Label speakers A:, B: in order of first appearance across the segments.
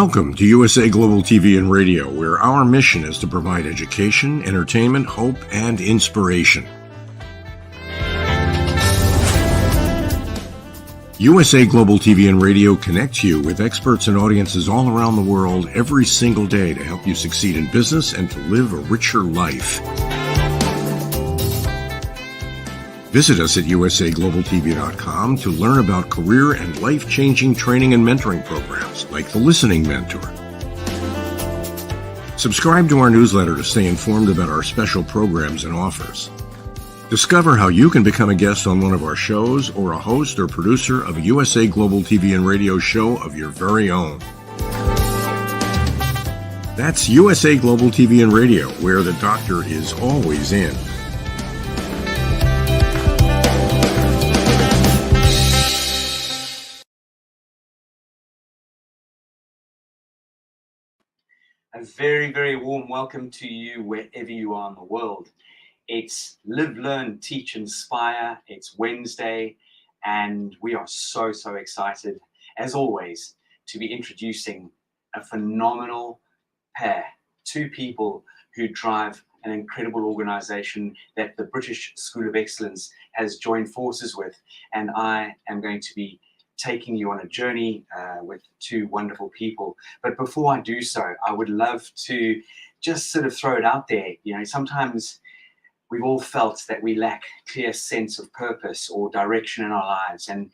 A: Welcome to USA Global TV and Radio, where our mission is to provide education, entertainment, hope, and inspiration. USA Global TV and Radio connects you with experts and audiences all around the world every single day to help you succeed in business and to live a richer life. Visit us at usaglobaltv.com to learn about career and life-changing training and mentoring programs like the Listening Mentor. Subscribe to our newsletter to stay informed about our special programs and offers. Discover how you can become a guest on one of our shows or a host or producer of a USA Global TV and Radio show of your very own. That's USA Global TV and Radio, where the doctor is always in.
B: A very, very warm welcome to you wherever you are in the world. It's Live, Learn, Teach, Inspire. It's Wednesday, and we are so excited, as always, to be introducing a phenomenal pair, two people who drive an incredible organization that the British School of Excellence has joined forces with, and I am going to be taking you on a journey with two wonderful people. But before I do so, I would love to just sort of throw it out there. You know, sometimes we've all felt that we lack clear sense of purpose or direction in our lives, and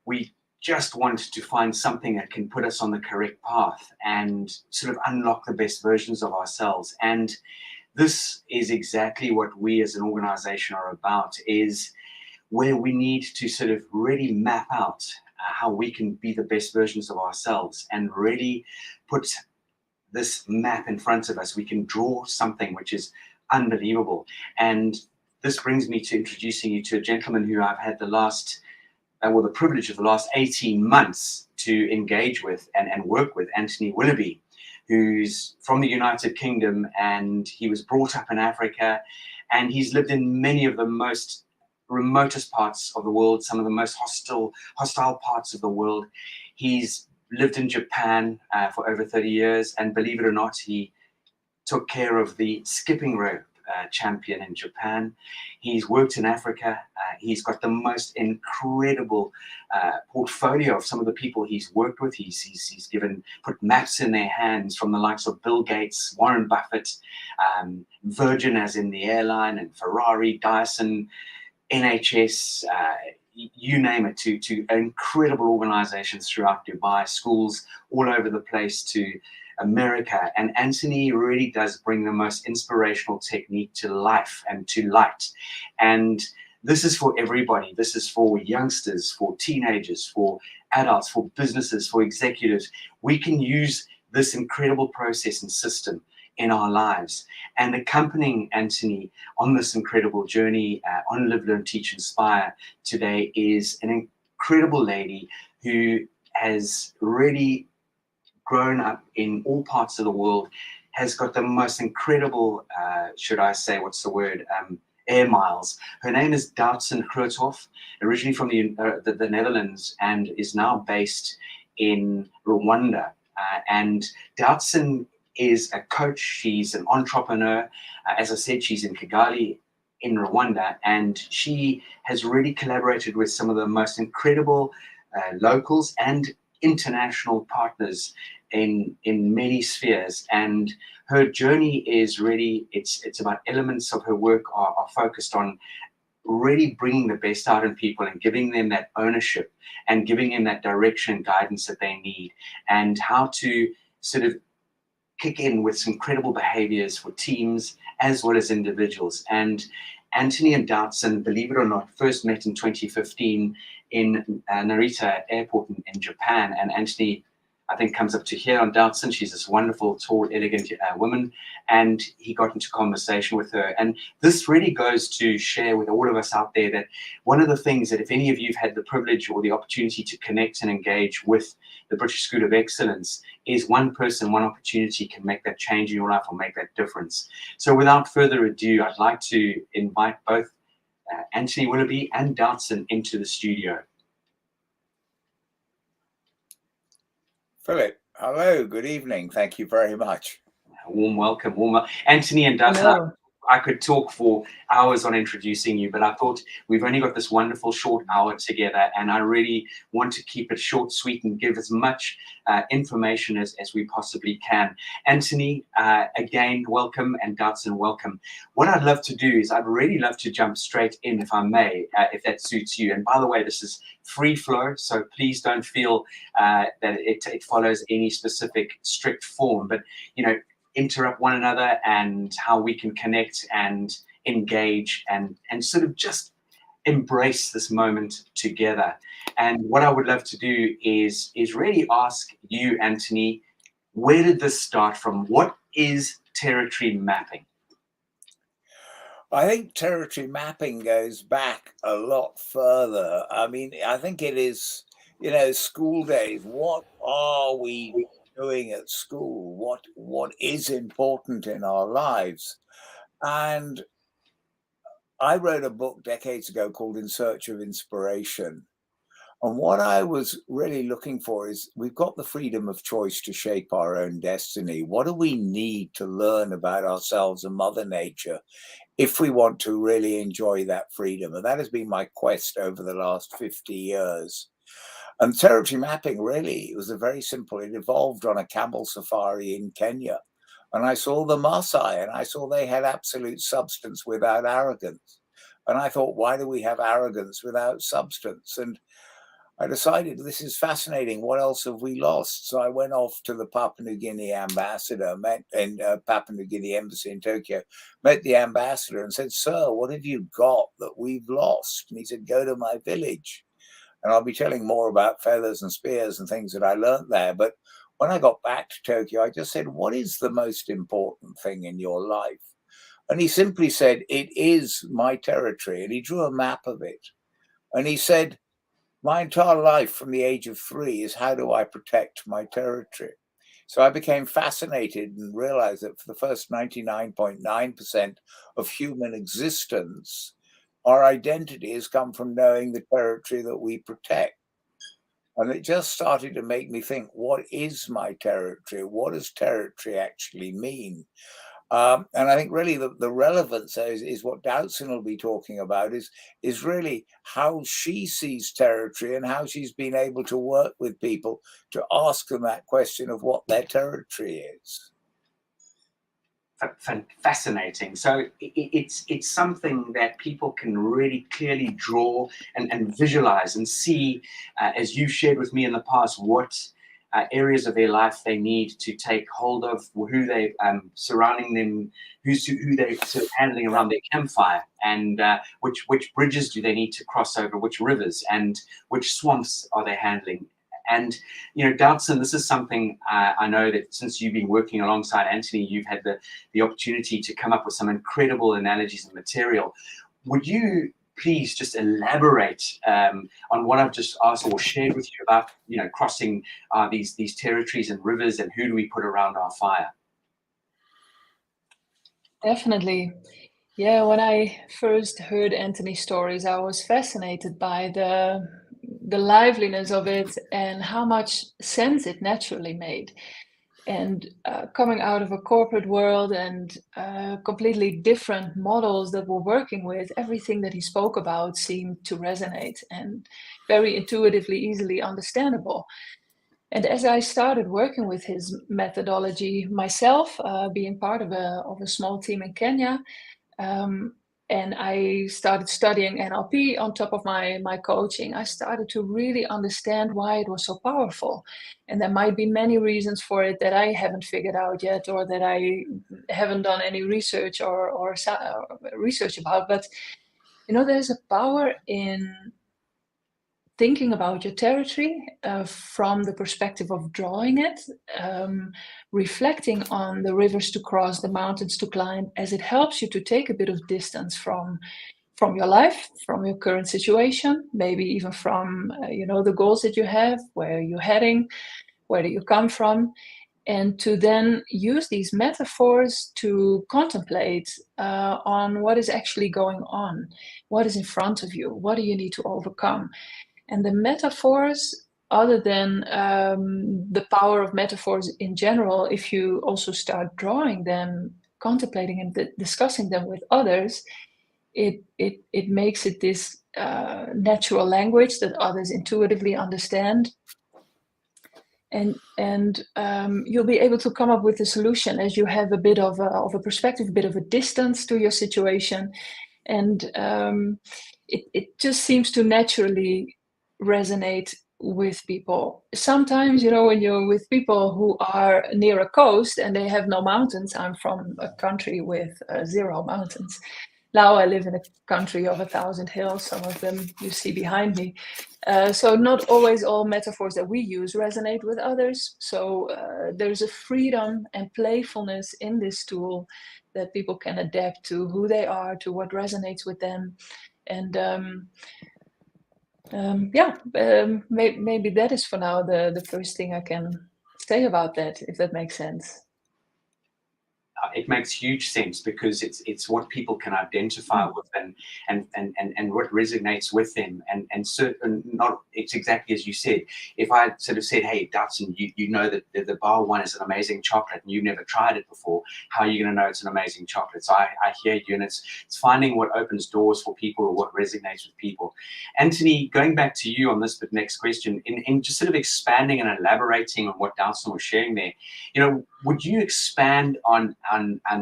B: we just want to find something that can put us on the correct path and sort of unlock the best versions of ourselves. And this is exactly what we as an organization are about, is where we need to sort of really map out how we can be the best versions of ourselves and really put this map in front of us. We can draw something which is unbelievable. And this brings me to introducing you to a gentleman who I've had the privilege of the last 18 months to engage with and work with, Anthony Willoughby, who's from the United Kingdom, and he was brought up in Africa, and he's lived in many of the most remotest parts of the world, some of the most hostile parts of the world. He's lived in Japan for over 30 years, and believe it or not, he took care of the skipping rope champion in Japan. He's worked in Africa. He's got the most incredible portfolio of some of the people he's worked with. He's put maps in their hands from the likes of Bill Gates, Warren Buffett, Virgin as in the airline, and Ferrari, Dyson, NHS, you name it, to incredible organizations throughout Dubai, schools all over the place to America. And Anthony really does bring the most inspirational technique to life and to light. And this is for everybody. This is for youngsters, for teenagers, for adults, for businesses, for executives. We can use this incredible process and system in our lives. And accompanying Anthony on this incredible journey on Live, Learn, Teach, Inspire today is an incredible lady who has really grown up in all parts of the world, has got the most incredible, air miles. Her name is Doutzen Kruithof, originally from the Netherlands, and is now based in Rwanda. And Doutzen is a coach. She's an entrepreneur. As I said, she's in Kigali in Rwanda, and she has really collaborated with some of the most incredible locals and international partners in many spheres. And her journey is really, it's about elements of her work are focused on really bringing the best out in people and giving them that ownership and giving them that direction and guidance that they need, and how to sort of kick in with some credible behaviors for teams as well as individuals. And Anthony and Doutzen, believe it or not, first met in 2015 in Narita Airport in Japan. And Anthony, I think, comes up to here on Doutzen. She's this wonderful, tall, elegant woman, and he got into conversation with her. And this really goes to share with all of us out there that one of the things that, if any of you have had the privilege or the opportunity to connect and engage with the British School of Excellence, is one person, one opportunity can make that change in your life or make that difference. So without further ado, I'd like to invite both Anthony Willoughby and Doutzen into the studio.
C: Philip, Hello, good evening. Thank you very much.
B: Warm welcome, Anthony and Dutton.
D: Hello.
B: I could talk for hours on introducing you, but I thought we've only got this wonderful short hour together, and I really want to keep it short, sweet, and give as much information as we possibly can. Anthony, again, welcome, and Dutton, welcome. What I'd love to do is I'd really love to jump straight in, if I may, if that suits you. And by the way, this is free flow, so please don't feel that it follows any specific strict form, but, interrupt one another and how we can connect and engage and sort of just embrace this moment together. And what I would love to do is really ask you, Anthony, where did this start from? What is territory mapping?
C: I think territory mapping goes back a lot further. I mean, I think it is, school days. What are we doing at school? What is important in our lives? And I wrote a book decades ago called In Search of Inspiration. And what I was really looking for is we've got the freedom of choice to shape our own destiny. What do we need to learn about ourselves and Mother Nature if we want to really enjoy that freedom? And that has been my quest over the last 50 years. And territory mapping really was a very simple, it evolved on a camel safari in Kenya. And I saw the Maasai and I saw they had absolute substance without arrogance. And I thought, why do we have arrogance without substance? And I decided this is fascinating. What else have we lost? So I went off to the Papua New Guinea ambassador, met in Papua New Guinea embassy in Tokyo, met the ambassador and said, "Sir, what have you got that we've lost?" And he said, "Go to my village." And I'll be telling more about feathers and spears and things that I learned there. But when I got back to Tokyo, I just said, "What is the most important thing in your life?" And he simply said, "It is my territory." And he drew a map of it. And he said, "My entire life from the age of 3 is how do I protect my territory?" So I became fascinated and realized that for the first 99.9% of human existence, our identity has come from knowing the territory that we protect. And it just started to make me think, what is my territory? What does territory actually mean? And I think really the relevance is what Dowson will be talking about is really how she sees territory and how she's been able to work with people to ask them that question of what their territory is.
B: Fascinating. So it's something that people can really clearly draw and visualize and see, as you've shared with me in the past, what areas of their life they need to take hold of, who they surrounding them, who they sort of handling around their campfire, and which bridges do they need to cross over, which rivers, and which swamps are they handling. And, Dowson, this is something I know that since you've been working alongside Anthony, you've had the opportunity to come up with some incredible analogies and material. Would you please just elaborate on what I've just asked or shared with you about, crossing these territories and rivers, and who do we put around our fire?
D: Definitely. Yeah, when I first heard Anthony's stories, I was fascinated by the liveliness of it and how much sense it naturally made. And coming out of a corporate world and completely different models that we're working with, everything that he spoke about seemed to resonate and very intuitively, easily understandable. And as I started working with his methodology myself, being part of a small team in Kenya, and I started studying NLP on top of my coaching, I started to really understand why it was so powerful. And there might be many reasons for it that I haven't figured out yet, or that I haven't done any research or research about. But, there's a power in thinking about your territory from the perspective of drawing it, reflecting on the rivers to cross, the mountains to climb, as it helps you to take a bit of distance from your life, from your current situation, maybe even from the goals that you have, where you're heading, where do you come from, and to then use these metaphors to contemplate on what is actually going on, what is in front of you, what do you need to overcome. And the metaphors other than the power of metaphors in general, if you also start drawing them, contemplating and discussing them with others, it makes it this natural language that others intuitively understand. And you'll be able to come up with a solution as you have a bit of a perspective, a bit of a distance to your situation. And it just seems to naturally resonate with people. Sometimes, when you're with people who are near a coast and they have no mountains. I'm from a country with 0 mountains. Now I live in a country of 1,000 hills. Some of them you see behind me. So not always all metaphors that we use resonate with others. So there's a freedom and playfulness in this tool that people can adapt to who they are, to what resonates with them. And maybe that is for now the first thing I can say about that, if that makes sense.
B: It makes huge sense, because it's what people can identify with and what resonates with them, and certain, not, it's exactly as you said. If I sort of said, hey Dutson, you know that the bar one is an amazing chocolate and you've never tried it before, how are you going to know it's an amazing chocolate? So I hear you, and it's finding what opens doors for people or what resonates with people. Anthony, going back to you on this next question, in just sort of expanding and elaborating on what Dutson was sharing there, would you expand on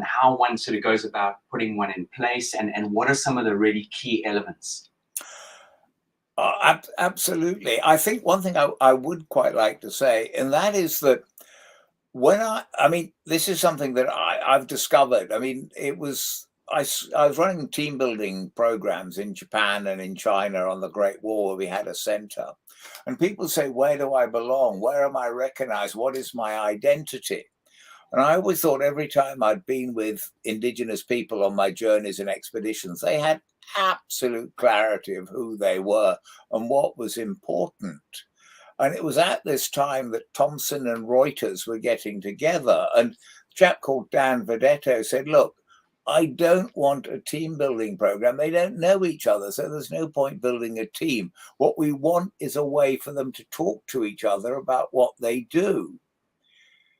B: how one sort of goes about putting one in place, and what are some of the really key elements?
C: Absolutely. I think one thing I would quite like to say, and that is that when I mean, this is something that I've discovered. I mean, I was running team building programs in Japan and in China on the Great Wall, where we had a center. And people say, where do I belong? Where am I recognized? What is my identity? And I always thought every time I'd been with indigenous people on my journeys and expeditions, they had absolute clarity of who they were and what was important. And it was at this time that Thomson and Reuters were getting together. And a chap called Dan Vedetto said, look, I don't want a team building program. They don't know each other, so there's no point building a team. What we want is a way for them to talk to each other about what they do.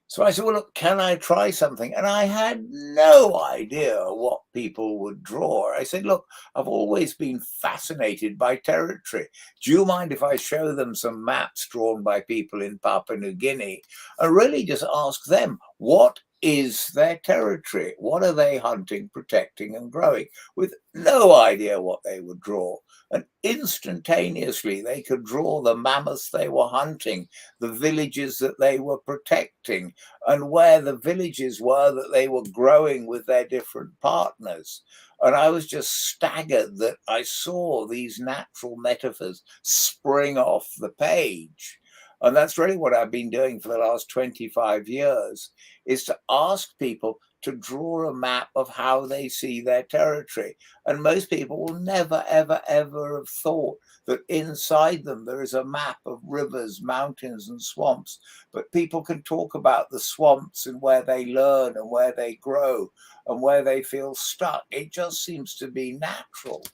C: So I said, well, look, can I try something? And I had no idea what people would draw. I said, look, I've always been fascinated by territory. Do you mind if I show them some maps drawn by people in Papua New Guinea and really just ask them, what is their territory? What are they hunting, protecting, and growing? With no idea what they would draw. And instantaneously, they could draw the mammoths they were hunting, the villages that they were protecting, and where the villages were that they were growing with their different partners. And I was just staggered that I saw these natural metaphors spring off the page. And that's really what I've been doing for the last 25 years, is to ask people to draw a map of how they see their territory. And most people will never, ever, ever have thought that inside them there is a map of rivers, mountains, and swamps. But people can talk about the swamps and where they learn and where they grow and where they feel stuck. It just seems to be natural.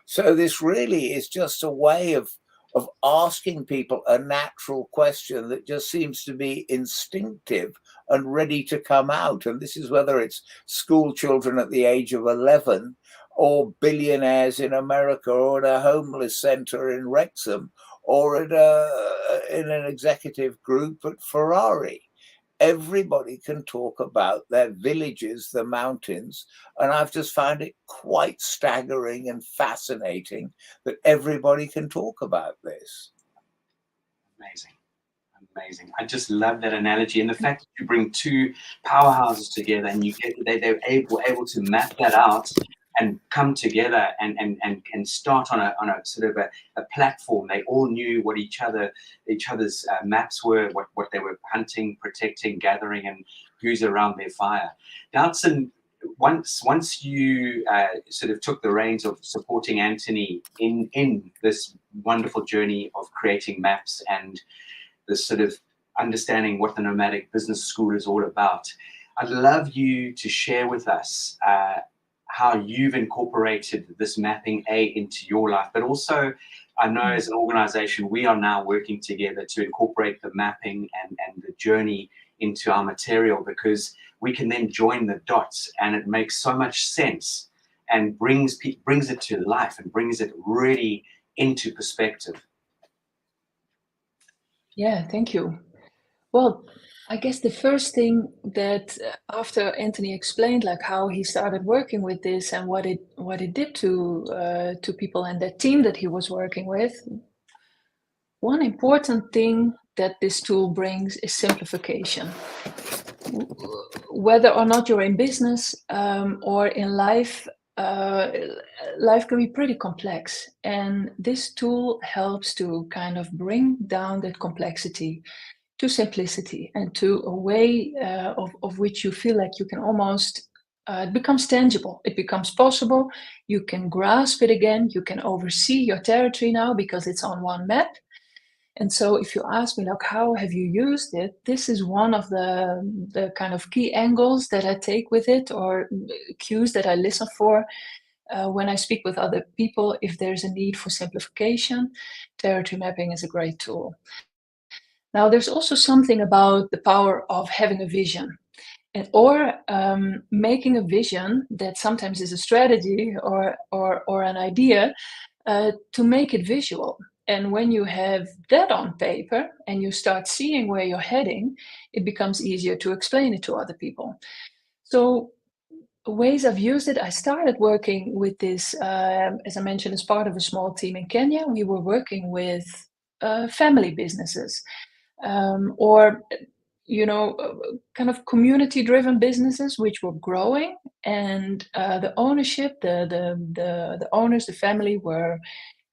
C: So this really is just a way of asking people a natural question that just seems to be instinctive and ready to come out. And this is whether it's school children at the age of 11 or billionaires in America or at a homeless center in Wrexham or at in an executive group at Ferrari. Everybody can talk about their villages, the mountains, and I've just found it quite staggering and fascinating that everybody can talk about this.
B: Amazing. Amazing. I just love that analogy, and the fact that you bring two powerhouses together and they're able to map that out and come together and start on a sort of a platform. They all knew what each other's maps were, what they were hunting, protecting, gathering, and who's around their fire. Dutson, once you sort of took the reins of supporting Anthony in this wonderful journey of creating maps and this sort of understanding what the Nomadic Business School is all about, I'd love you to share with us how you've incorporated this mapping into your life, but also I know as an organization, we are now working together to incorporate the mapping and the journey into our material, because we can then join the dots and it makes so much sense and brings it to life and brings it really into perspective.
D: Yeah, thank you. Well, I guess the first thing that after Anthony explained like how he started working with this and what it did to people and the team that he was working with, one important thing that this tool brings is simplification. Whether or not you're in business or in life, life can be pretty complex, and this tool helps to kind of bring down that complexity to simplicity and to a way of which you feel like you can almost, it becomes tangible, it becomes possible, you can grasp it again, you can oversee your territory now because it's on one map. And so if you ask me, like, how have you used it? This is one of the kind of key angles that I take with it, or cues that I listen for when I speak with other people. If there's a need for simplification, territory mapping is a great tool. Now, there's also something about the power of having a vision, or making a vision that sometimes is a strategy or an idea, to make it visual. And when you have that on paper and you start seeing where you're heading, it becomes easier to explain it to other people. So ways I've used it, I started working with this, as I mentioned, as part of a small team in Kenya. We were working with family businesses, or kind of community-driven businesses which were growing, and the ownership, the owners, the family were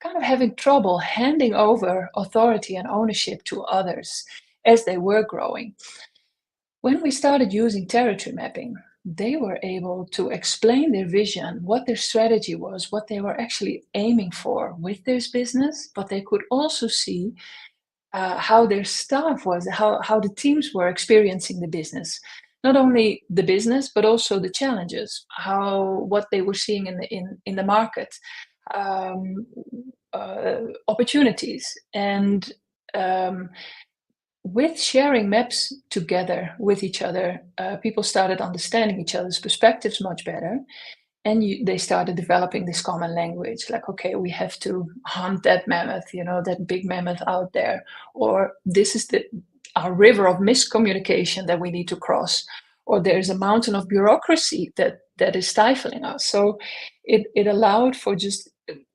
D: kind of having trouble handing over authority and ownership to others as they were growing. When we started using territory mapping, they were able to explain their vision, what their strategy was, what they were actually aiming for with this business, but they could also see how their staff was, how the teams were experiencing the business. Not only the business, but also the challenges, what they were seeing in the market, opportunities. And with sharing maps together with each other, people started understanding each other's perspectives much better. And they started developing this common language, like, okay, we have to hunt that mammoth, that big mammoth out there, or this is our river of miscommunication that we need to cross, or there's a mountain of bureaucracy that is stifling us. So it allowed for just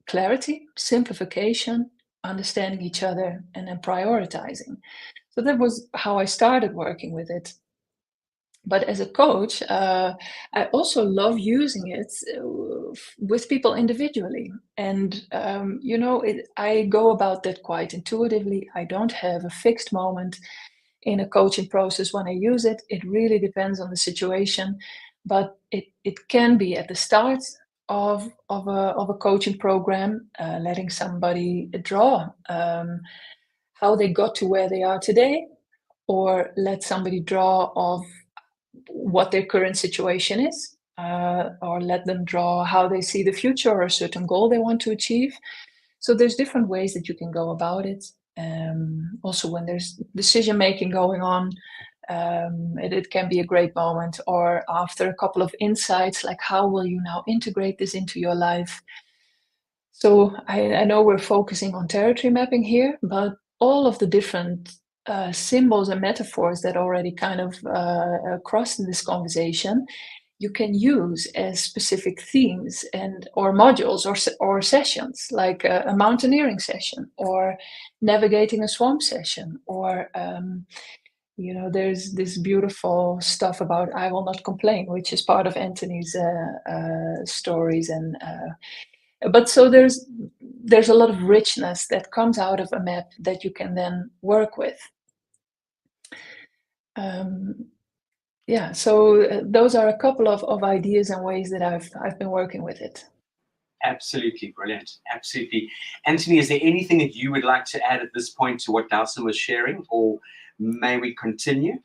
D: clarity, simplification, understanding each other, and then prioritizing. So that was how I started working with it. But as a coach, I also love using it with people individually. And, I go about that quite intuitively. I don't have a fixed moment in a coaching process when I use it. It really depends on the situation. But it can be at the start of a coaching program, letting somebody draw how they got to where they are today, or let somebody draw of what their current situation is, or let them draw how they see the future or a certain goal they want to achieve. So there's different ways that you can go about it. Also, when there's decision making going on, it can be a great moment, or after a couple of insights, like how will you now integrate this into your life? So I know we're focusing on territory mapping here, but all of the different symbols and metaphors that already kind of crossed in this conversation, you can use as specific themes or modules or sessions, like a mountaineering session or navigating a swamp session, or there's this beautiful stuff about I will not complain, which is part of Anthony's stories. And but so there's a lot of richness that comes out of a map that you can then work with. So those are a couple of ideas and ways that I've been working with it.
B: Absolutely brilliant. Absolutely. Anthony, is there anything that you would like to add at this point to what Dawson was sharing, or may we continue?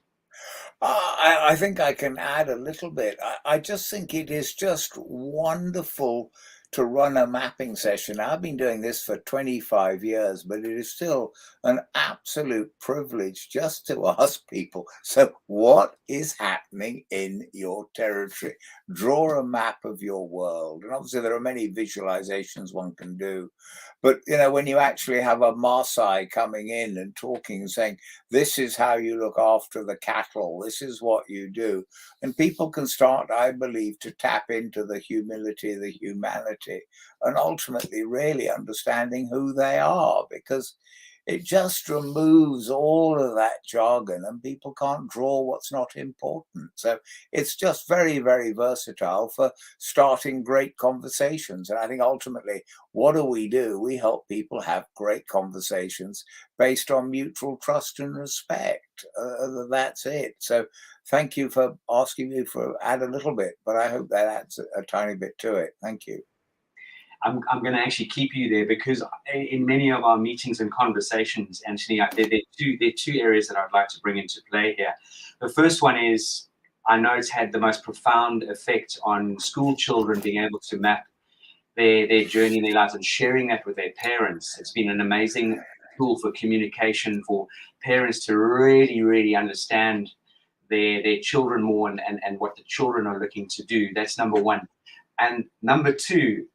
C: I think I can add a little bit. I just think it is just wonderful to run a mapping session. I've been doing this for 25 years, but it is still an absolute privilege just to ask people, so what is happening in your territory? Draw a map of your world. And obviously there are many visualizations one can do. But, you know, when you actually have a Maasai coming in and talking and saying, this is how you look after the cattle, this is what you do. And people can start, I believe, to tap into the humility, the humanity, and ultimately really understanding who they are, because it just removes all of that jargon and people can't draw what's not important. So it's just very, very versatile for starting great conversations. And I think ultimately, what do? We help people have great conversations based on mutual trust and respect. That's it. So thank you for asking me for add a little bit, but I hope that adds a tiny bit to it. Thank you.
B: I'm going to actually keep you there, because in many of our meetings and conversations, Anthony, there are two areas that I'd like to bring into play here. The first one is, I know it's had the most profound effect on school children being able to map their journey in their lives and sharing that with their parents. It's been an amazing tool for communication, for parents to really, really understand their children more and what the children are looking to do. That's number one. And number two,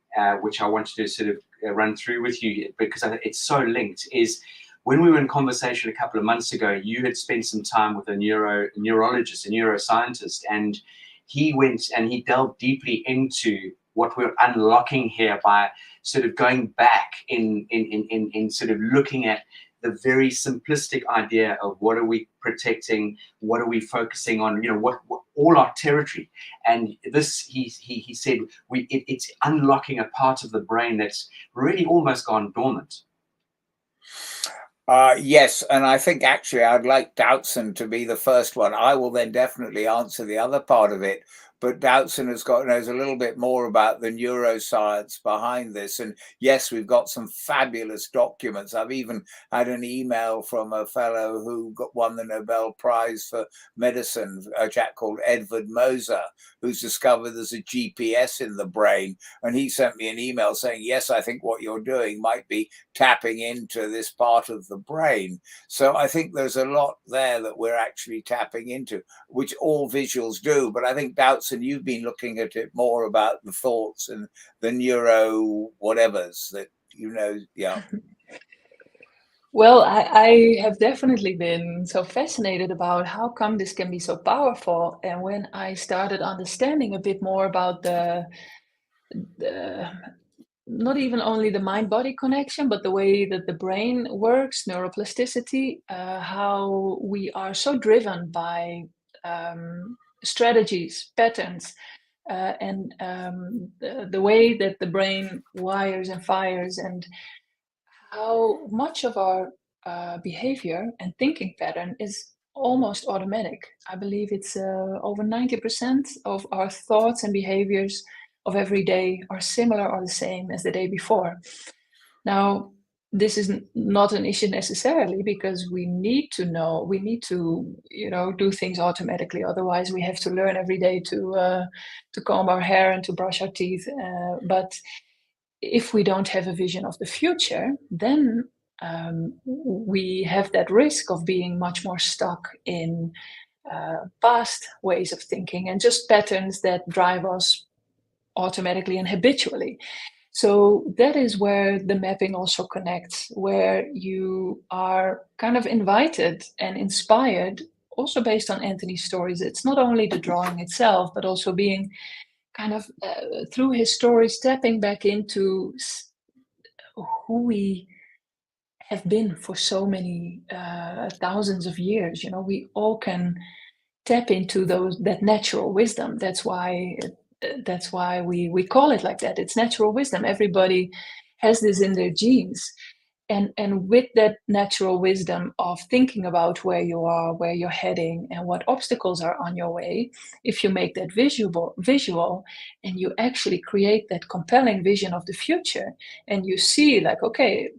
B: which I wanted to sort of run through with you, because it's so linked, is when we were in conversation a couple of months ago, you had spent some time with a neurologist, a neuroscientist, and he went and he delved deeply into what we're unlocking here by sort of going back in sort of looking at the very simplistic idea of what are we protecting, what are we focusing on, you know, what all our territory. And this, he said, it's unlocking a part of the brain that's really almost gone dormant.
C: Yes, and I think actually I'd like Doutzen to be the first one. I will then definitely answer the other part of it. But Doutzen knows a little bit more about the neuroscience behind this. And yes, we've got some fabulous documents. I've even had an email from a fellow who won the Nobel Prize for Medicine, a chap called Edward Moser, who's discovered there's a GPS in the brain. And he sent me an email saying, yes, I think what you're doing might be tapping into this part of the brain. So I think there's a lot there that we're actually tapping into, which all visuals do. But I think Doutzen, you've been looking at it more about the thoughts and the neuro whatevers that, you know, yeah.
D: Well, I have definitely been so fascinated about how come this can be so powerful. And when I started understanding a bit more about the not even only the mind-body connection, but the way that the brain works, neuroplasticity, how we are so driven by strategies, patterns, and the way that the brain wires and fires, and how much of our behavior and thinking pattern is almost automatic. I believe it's over 90% of our thoughts and behaviors of every day are similar or the same as the day before. Now, this is not an issue necessarily, because we need to, you know, do things automatically. Otherwise, we have to learn every day to comb our hair and to brush our teeth. But if we don't have a vision of the future, then we have that risk of being much more stuck in past ways of thinking and just patterns that drive us automatically and habitually. So that is where the mapping also connects, where you are kind of invited and inspired, also based on Anthony's stories. It's not only the drawing itself, but also being kind of through his stories, stepping back into who we have been for so many thousands of years. You know, we all can tap into that natural wisdom. That's why we call it like that. It's natural wisdom. Everybody has this in their genes. And with that natural wisdom of thinking about where you are, where you're heading, and what obstacles are on your way, if you make that visual, and you actually create that compelling vision of the future, and you see like, okay,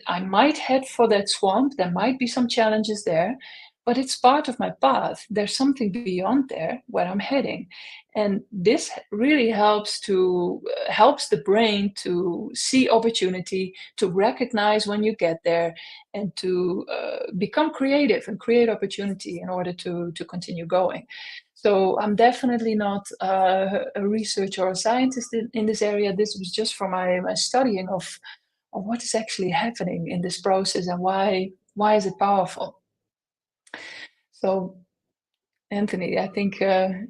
D: I might head for that swamp, there might be some challenges there, but it's part of my path. There's something beyond there where I'm heading. And this really helps the brain to see opportunity, to recognize when you get there, and to become creative and create opportunity in order to continue going. So I'm definitely not a researcher or a scientist in this area. This was just for my studying of what is actually happening in this process and why is it powerful. So, Anthony, I think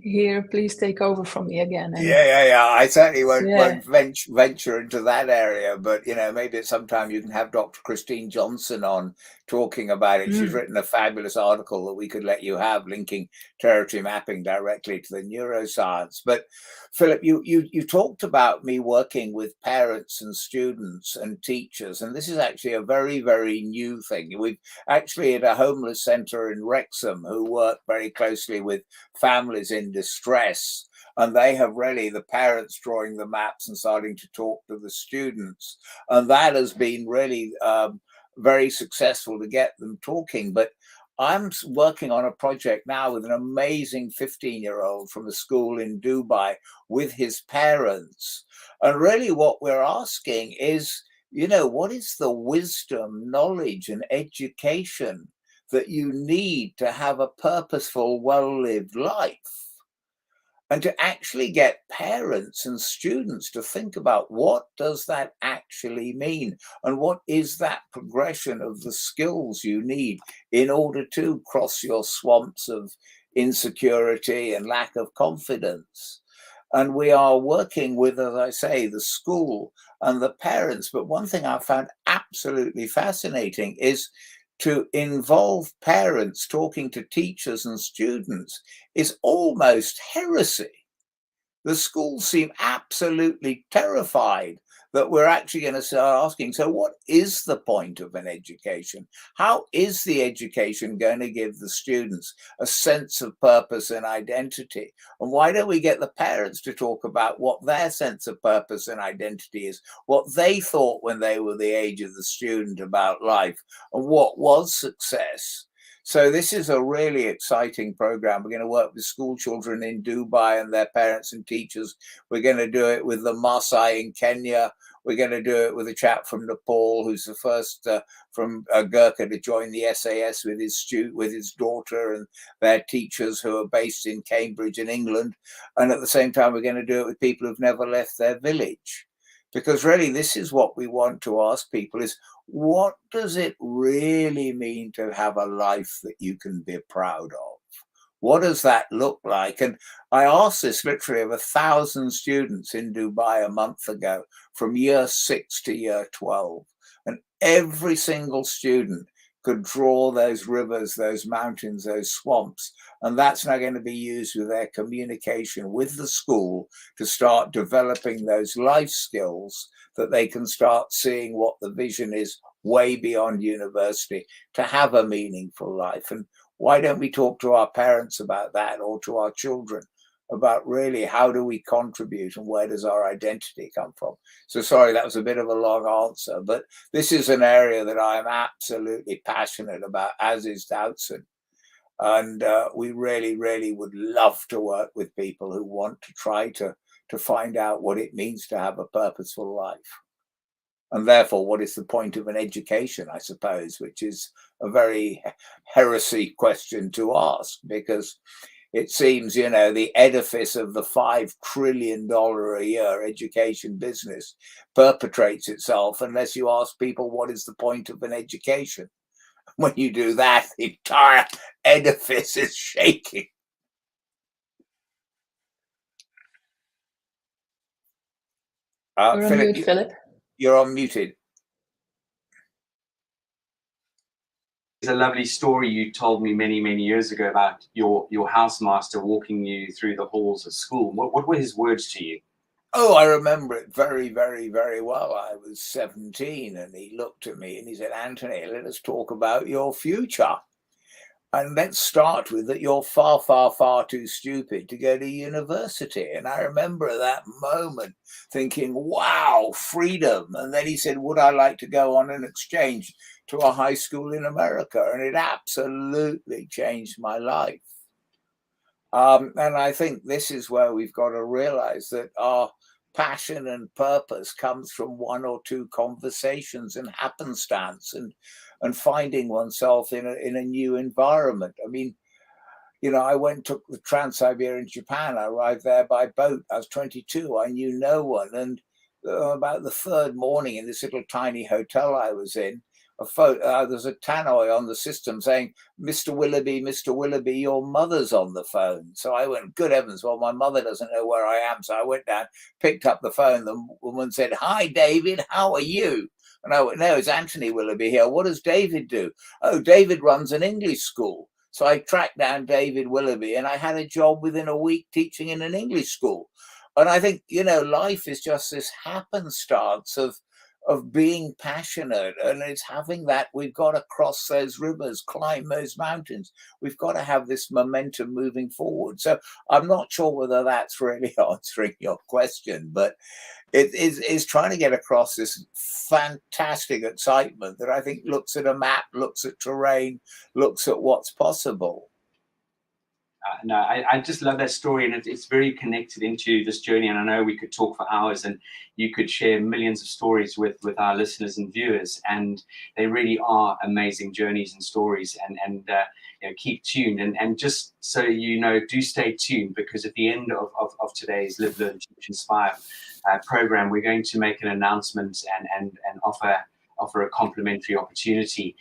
D: here, please take over from me again. And
C: Yeah. I certainly won't,
D: yeah,
C: venture into that area, but maybe at some time you can have Dr. Christine Johnson on talking about it. She's written a fabulous article that we could let you have, linking territory mapping directly to the neuroscience. But Philip, you talked about me working with parents and students and teachers, and this is actually a very, very new thing. We've actually at a homeless centre in Wrexham who work very closely with families in distress. And they have really, the parents drawing the maps and starting to talk to the students. And that has been really very successful to get them talking. But I'm working on a project now with an amazing 15-year-old from a school in Dubai with his parents. And really what we're asking is, what is the wisdom, knowledge, and education that you need to have a purposeful, well-lived life? And to actually get parents and students to think about what does that actually mean, and what is that progression of the skills you need in order to cross your swamps of insecurity and lack of confidence. And we are working with, as I say, the school and the parents. But one thing I found absolutely fascinating is to involve parents talking to teachers and students is almost heresy. The schools seem absolutely terrified that we're actually going to start asking, so what is the point of an education? How is the education going to give the students a sense of purpose and identity? And why don't we get the parents to talk about what their sense of purpose and identity is, what they thought when they were the age of the student about life, and what was success? So this is a really exciting program. We're going to work with school children in Dubai and their parents and teachers. We're going to do it with the Maasai in Kenya. We're going to do it with a chap from Nepal who's the first from Gurkha to join the SAS with his daughter and their teachers who are based in Cambridge in England. And at the same time, we're going to do it with people who've never left their village. Because really, this is what we want to ask people is, what does it really mean to have a life that you can be proud of? What does that look like? And I asked this literally of 1,000 students in Dubai a month ago, from year 6 to year 12. And every single student could draw those rivers, those mountains, those swamps. And that's now going to be used with their communication with the school to start developing those life skills that they can start seeing what the vision is way beyond university to have a meaningful life. And why don't we talk to our parents about that, or to our children about really how do we contribute and where does our identity come from? So sorry, that was a bit of a long answer, but this is an area that I am absolutely passionate about, as is Doutzen. And we really, really would love to work with people who want to try to find out what it means to have a purposeful life. And therefore, what is the point of an education, I suppose, which is a very heresy question to ask, because it seems, the edifice of the $5 trillion a year education business perpetrates itself unless you ask people what is the point of an education. When you do that, the entire edifice is shaking.
D: you're on mute, Philip.
C: You're unmuted.
B: There's a lovely story you told me many, many years ago about your housemaster walking you through the halls of school. What were his words to you?
C: Oh, I remember it very, very, very well. I was 17 and he looked at me and he said, "Anthony, let us talk about your future." And let's start with that you're far, far, far too stupid to go to university. And I remember at that moment thinking, wow, freedom. And then he said, would I like to go on an exchange to a high school in America? And it absolutely changed my life. And I think this is where we've got to realize that our passion and purpose comes from one or two conversations and happenstance and finding oneself in a new environment. I mean, you know, I took the Trans-Siberian Japan. I arrived there by boat. I was 22. I knew no one. And about the third morning in this little tiny hotel I was in, there's a tannoy on the system saying, Mr. Willoughby, your mother's on the phone. So I went, good heavens, well, my mother doesn't know where I am. So I went down, picked up the phone. The woman said, hi, David, how are you? And I went, no, it's Anthony Willoughby here. What does David do? Oh, David runs an English school. So I tracked down David Willoughby and I had a job within a week teaching in an English school. And I think, you know, life is just this happenstance of being passionate, and it's having that. We've got to cross those rivers, climb those mountains. We've got to have this momentum moving forward. So I'm not sure whether that's really answering your question, but it is trying to get across this fantastic excitement that I think looks at a map, looks at terrain, looks at what's possible.
B: No, I just love that story, and it's very connected into this journey. And I know we could talk for hours, and you could share millions of stories with our listeners and viewers. And they really are amazing journeys and stories. And you know, keep tuned. And just so you know, do stay tuned, because at the end of today's Live, Learn, Teach, Inspire program, we're going to make an announcement and offer a complimentary opportunity.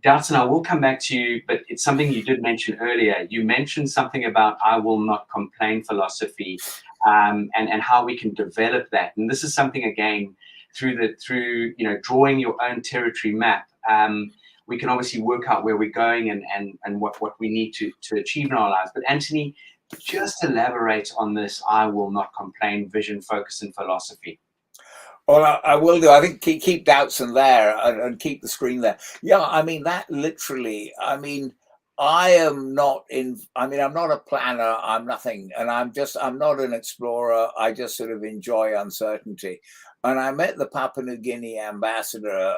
B: Doubtson, I will come back to you, but it's something you did mention earlier. You mentioned something about I will not complain philosophy, and how we can develop that. And this is something, again, through you know, drawing your own territory map. We can obviously work out where we're going and what we need to achieve in our lives. But Anthony, just elaborate on this I will not complain vision, focus, and philosophy.
C: Well, I will do. I think keep Doubtson there and keep the screen there. Yeah, I mean, that literally, I mean, I'm not a planner, I'm nothing. And I'm not an explorer. I just sort of enjoy uncertainty. And I met the Papua New Guinea ambassador,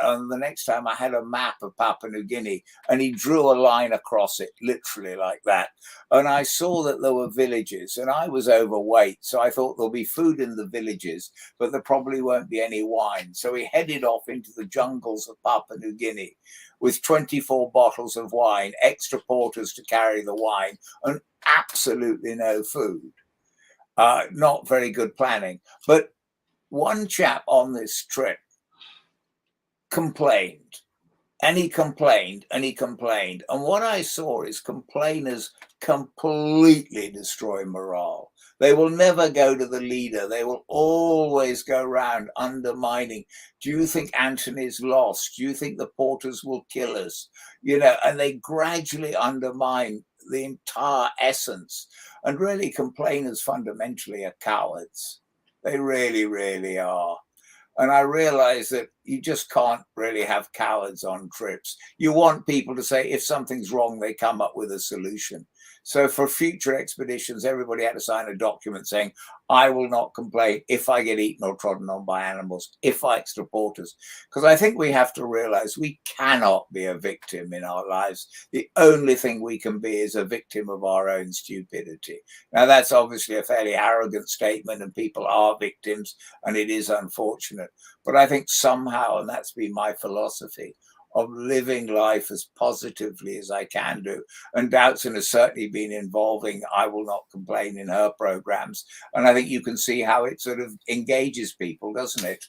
C: and the next time I had a map of Papua New Guinea, and he drew a line across it, literally like that. And I saw that there were villages, and I was overweight. So I thought there'll be food in the villages, but there probably won't be any wine. So he headed off into the jungles of Papua New Guinea with 24 bottles of wine, extra porters to carry the wine, and absolutely no food. Not very good planning. But one chap on this trip complained, and he complained, and he complained. And what I saw is complainers completely destroy morale. They will never go to the leader. They will always go around undermining. Do you think Anthony's lost? Do you think the porters will kill us? You know, and they gradually undermine the entire essence. And really, complainers fundamentally are cowards. They really, really are. And I realize that you just can't really have cowards on trips. You want people to say, if something's wrong, they come up with a solution. So for future expeditions, everybody had to sign a document saying, I will not complain if I get eaten or trodden on by animals, if I extra porters. Because I think we have to realize we cannot be a victim in our lives. The only thing we can be is a victim of our own stupidity. Now, that's obviously a fairly arrogant statement, and people are victims, and it is unfortunate. But I think somehow, and that's been my philosophy, of living life as positively as I can do. And Doubtson has certainly been involving I Will Not Complain in her programs. And I think you can see how it sort of engages people, doesn't it?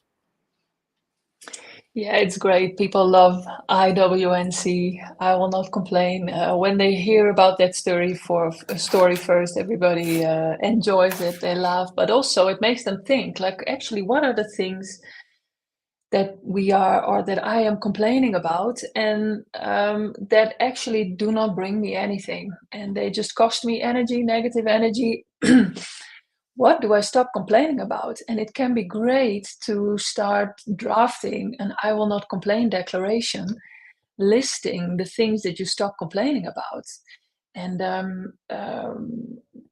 D: Yeah, it's great. People love IWNC, I Will Not Complain. When they hear about that story first, everybody enjoys it, they laugh, but also it makes them think, like, actually, what are the things that we are, or that I am complaining about, and that actually do not bring me anything, and they just cost me energy, negative energy. What do I stop complaining about? And it can be great to start drafting an I will not complain declaration, listing the things that you stop complaining about, and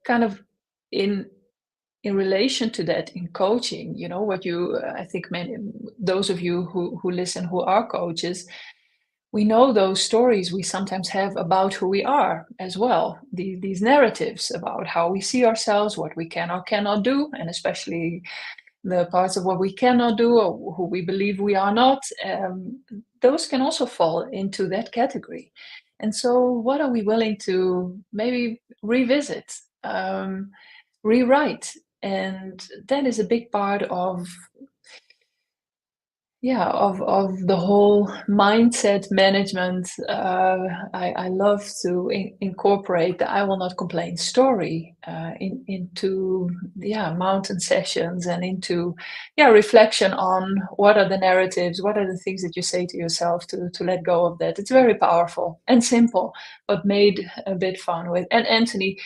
D: kind of in relation to that, in coaching, what you I think those of you who listen, who are coaches, we know those stories we sometimes have about who we are as well. These narratives about how we see ourselves, what we can or cannot do, and especially the parts of what we cannot do or who we believe we are not. Those can also fall into that category. And so what are we willing to maybe revisit, rewrite? And that is a big part of the whole mindset management. I love to incorporate the I will not complain story into mountain sessions, and into reflection on what are the narratives, what are the things that you say to yourself to let go of that. It's very powerful and simple, but made a bit fun with. And Anthony,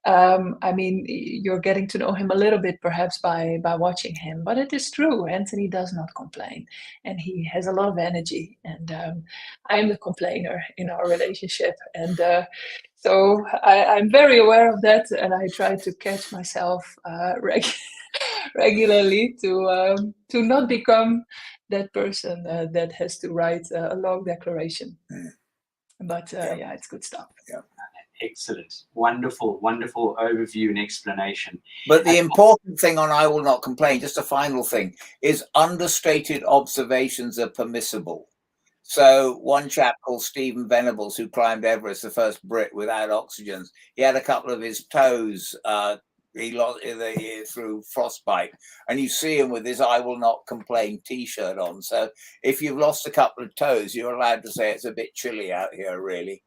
D: I mean, you're getting to know him a little bit perhaps by watching him, but it is true. Anthony does not complain, and he has a lot of energy. And I'm the complainer in our relationship, and so I'm very aware of that, and I try to catch myself regularly to not become that person that has to write a long declaration. But it's good stuff.
C: Yeah.
B: Excellent. Wonderful overview and explanation.
C: But the important thing on I will not complain, just a final thing, is understated observations are permissible. So one chap called Stephen Venables, who climbed Everest, the first Brit without oxygen, he had a couple of his toes he lost through frostbite, and you see him with his I will not complain t-shirt on. So if you've lost a couple of toes, you're allowed to say it's a bit chilly out here, really.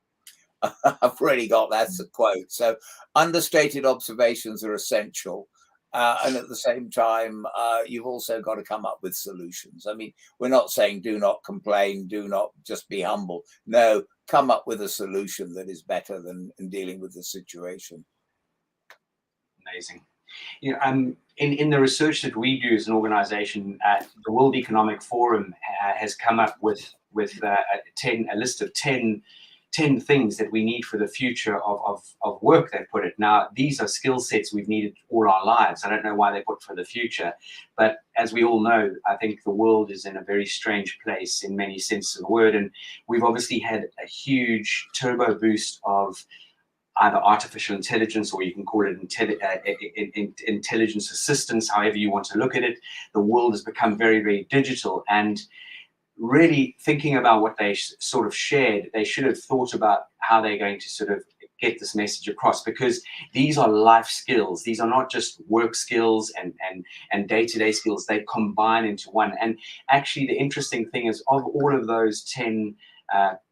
C: I've already got that's a quote. So understated observations are essential. And at the same time, you've also got to come up with solutions. I mean, we're not saying do not complain, do not just be humble. No, come up with a solution that is better than dealing with the situation.
B: Amazing. In the research that we do as an organization, the World Economic Forum has come up with a list of 10 things that we need for the future of work, they put it. Now, these are skill sets we've needed all our lives. I don't know why they put for the future, but as we all know, I think the world is in a very strange place in many senses of the word. And we've obviously had a huge turbo boost of either artificial intelligence, or you can call it intelligence assistance, however you want to look at it. The world has become very, very digital, and really thinking about what they sort of shared, they should have thought about how they're going to sort of get this message across, because these are life skills. These are not just work skills and day-to-day skills. They combine into one. And actually, the interesting thing is, of all of those 10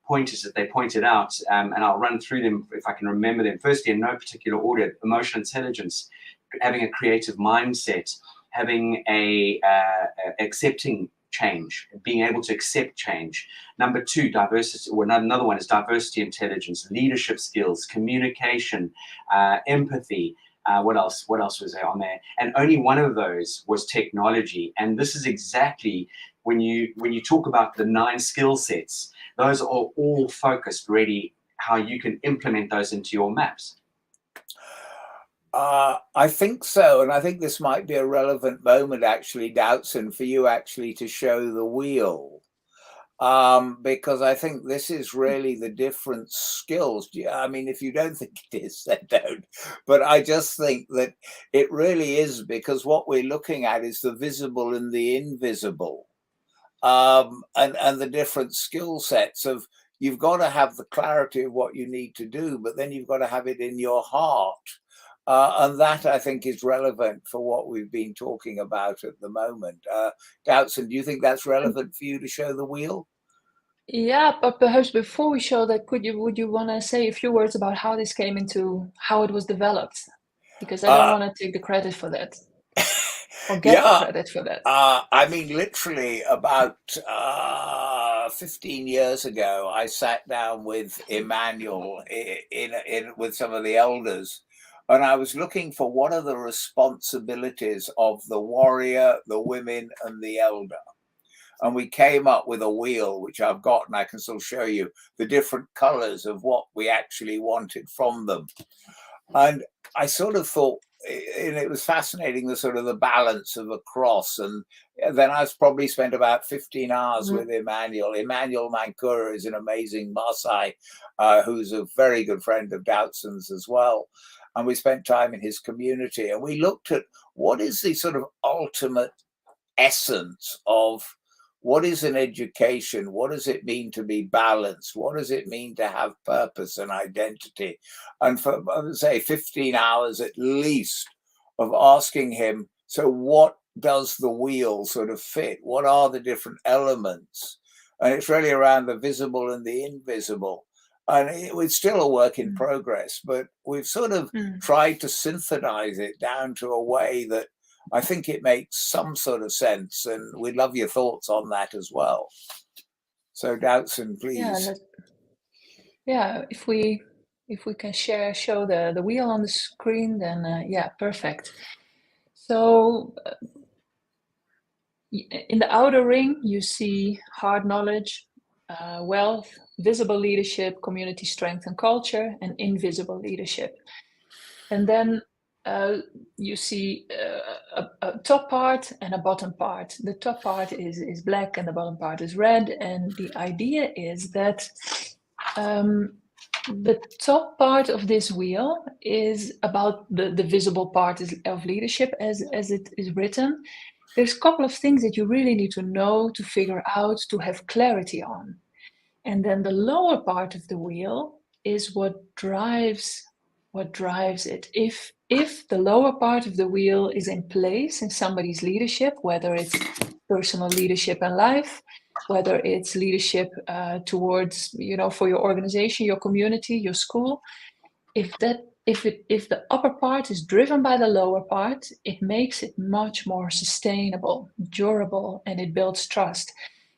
B: pointers that they pointed out, and I'll run through them if I can remember them. Firstly, in no particular order: emotional intelligence, having a creative mindset, having accepting change, being able to accept change. Number 2, diversity, or another one is diversity intelligence, leadership skills, communication, empathy. What else was there on there? And only one of those was technology. And this is exactly when you talk about the 9 skill sets, those are all focused really how you can implement those into your maps.
C: I think so, and I think this might be a relevant moment, actually, Doubtson, for you actually to show the wheel, because I think this is really the different skills. I mean, if you don't think it is, then don't. But I just think that it really is, because what we're looking at is the visible and the invisible, and the different skill sets of. You've got to have the clarity of what you need to do, but then you've got to have it in your heart. And that, I think, is relevant for what we've been talking about at the moment. Doubtson, do you think that's relevant for you to show the wheel?
D: Yeah, but perhaps before we show that, would you want to say a few words about how this came into, how it was developed? Because I don't want to take the credit for that, or get the credit for that.
C: I mean, literally about 15 years ago, I sat down with Emmanuel with some of the elders, and I was looking for what are the responsibilities of the warrior, the women, and the elder. And we came up with a wheel, which I've got, and I can still show you the different colors of what we actually wanted from them. And I sort of thought, and it was fascinating, the sort of the balance of a cross. And then I probably spent about 15 hours with Emmanuel. Emmanuel Mankura is an amazing Maasai who's a very good friend of Doudson's as well. And we spent time in his community, and we looked at what is the sort of ultimate essence of what is an education? What does it mean to be balanced? What does it mean to have purpose and identity? And for, I would say, 15 hours at least of asking him, so what does the wheel sort of fit? What are the different elements? And it's really around the visible and the invisible. And it's still a work in progress, but we've sort of tried to synthesize it down to a way that I think it makes some sort of sense, and we'd love your thoughts on that as well. So Doudson, please.
D: Yeah, if we can show the wheel on the screen, then yeah, perfect. So in the outer ring, you see hard knowledge, wealth, visible leadership, community strength and culture, and invisible leadership. And then you see a top part and a bottom part. The top part is black and the bottom part is red. And the idea is that the top part of this wheel is about the visible part of leadership as it is written. There's a couple of things that you really need to know, to figure out, to have clarity on. And then the lower part of the wheel is what drives it. If the lower part of the wheel is in place in somebody's leadership, whether it's personal leadership in life, whether it's leadership towards, for your organization, your community, your school, if the upper part is driven by the lower part, it makes it much more sustainable, durable, and it builds trust.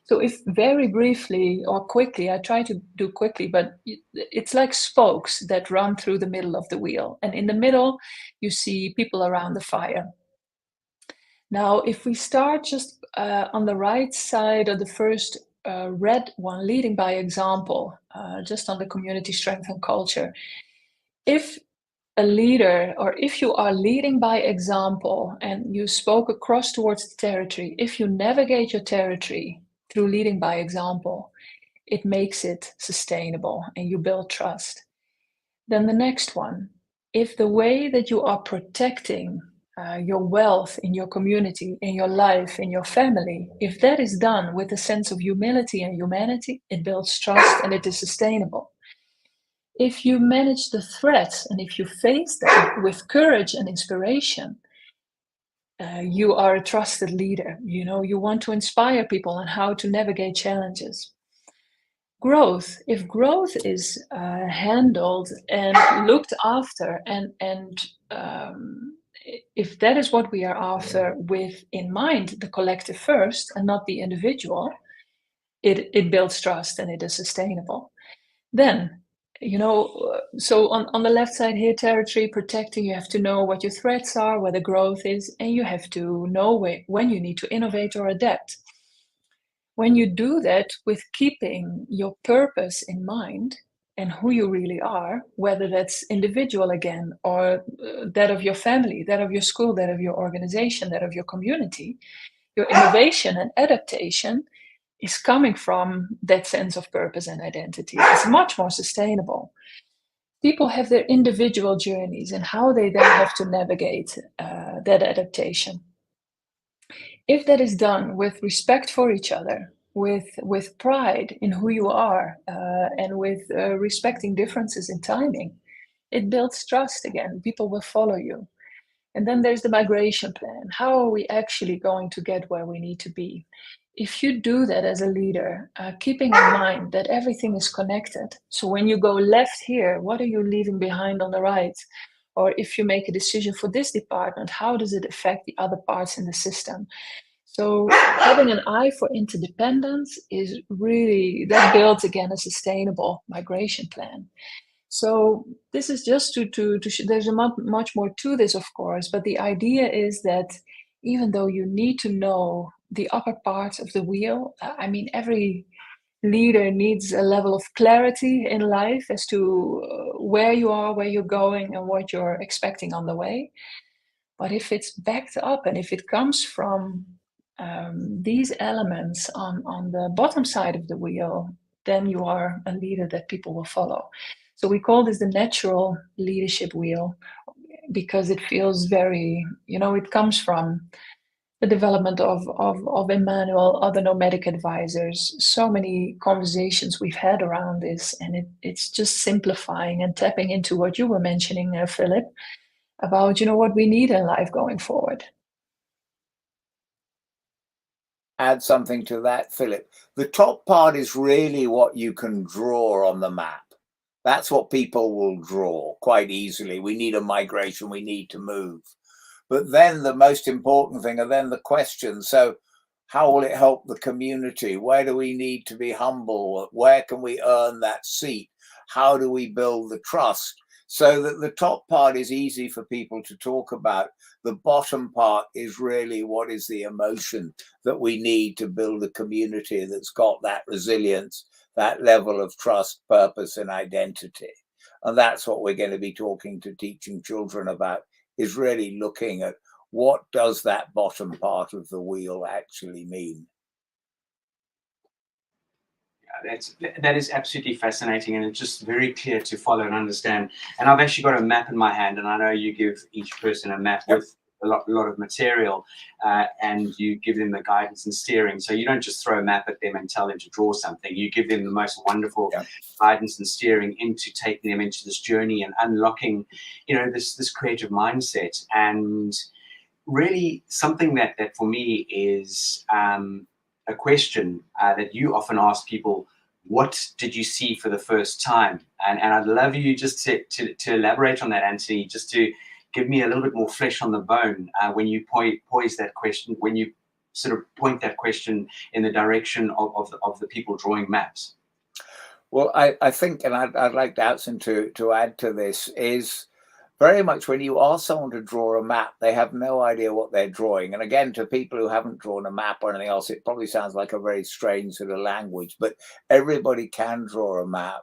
D: So if very briefly or quickly, I try to do quickly, but it's like spokes that run through the middle of the wheel. And in the middle, you see people around the fire. Now, if we start just on the right side of the first red one, leading by example, just on the community strength and culture. If a leader, or if you are leading by example and you spoke across towards the territory, if you navigate your territory through leading by example, it makes it sustainable and you build trust. Then the next one, if the way that you are protecting your wealth in your community, in your life, in your family, if that is done with a sense of humility and humanity, it builds trust and it is sustainable. If you manage the threats and if you face them with courage and inspiration, you are a trusted leader. You want to inspire people on how to navigate challenges. Growth, if growth is handled and looked after, and if that is what we are after with in mind, the collective first and not the individual, it builds trust and it is sustainable. Then, so on the left side here, territory protecting, you have to know what your threats are, where the growth is, and you have to know when you need to innovate or adapt. When you do that with keeping your purpose in mind and who you really are, whether that's individual again, or that of your family, that of your school, that of your organization, that of your community, your innovation and adaptation is coming from that sense of purpose and identity. It's much more sustainable. People have their individual journeys and how they then have to navigate that adaptation. If that is done with respect for each other, with pride in who you are, and with respecting differences in timing, it builds trust again. People will follow you. And then there's the migration plan. How are we actually going to get where we need to be? If you do that as a leader, keeping in mind that everything is connected. So when you go left here, what are you leaving behind on the right? Or if you make a decision for this department, how does it affect the other parts in the system? So having an eye for interdependence is really, that builds again a sustainable migration plan. So this is just to there's much more to this, of course, but the idea is that even though you need to know the upper part of the wheel. I mean, every leader needs a level of clarity in life as to where you are, where you're going, and what you're expecting on the way. But if it's backed up and if it comes from these elements on the bottom side of the wheel, then you are a leader that people will follow. So we call this the natural leadership wheel, because it feels very, it comes from the development of Emmanuel, other nomadic advisors, so many conversations we've had around this, and it's just simplifying and tapping into what you were mentioning, Philip, about what we need in life going forward.
C: Add something to that, Philip. The top part is really what you can draw on the map. That's what people will draw quite easily. We need a migration, we need to move. But then the most important thing are then the questions. So how will it help the community? Where do we need to be humble? Where can we earn that seat? How do we build the trust? So that the top part is easy for people to talk about. The bottom part is really what is the emotion that we need to build a community that's got that resilience, that level of trust, purpose, and identity. And that's what we're going to be talking to teaching children about, is really looking at what does that bottom part of the wheel actually mean.
B: That is absolutely fascinating, and it's just very clear to follow and understand. And I've actually got a map in my hand, and I know you give each person a map with a lot of material, and you give them the guidance and steering. So you don't just throw a map at them and tell them to draw something. You give them the most wonderful guidance and steering into taking them into this journey and unlocking, this creative mindset. And really something that for me is a question that you often ask people: what did you see for the first time? And I'd love you just to elaborate on that, Anthony, just to give me a little bit more flesh on the bone when you poise that question, when you sort of point that question in the direction of the people drawing maps.
C: Well, I think, and I'd like Dowson to add to this, is very much when you ask someone to draw a map, they have no idea what they're drawing. And again, to people who haven't drawn a map or anything else, it probably sounds like a very strange sort of language, but everybody can draw a map.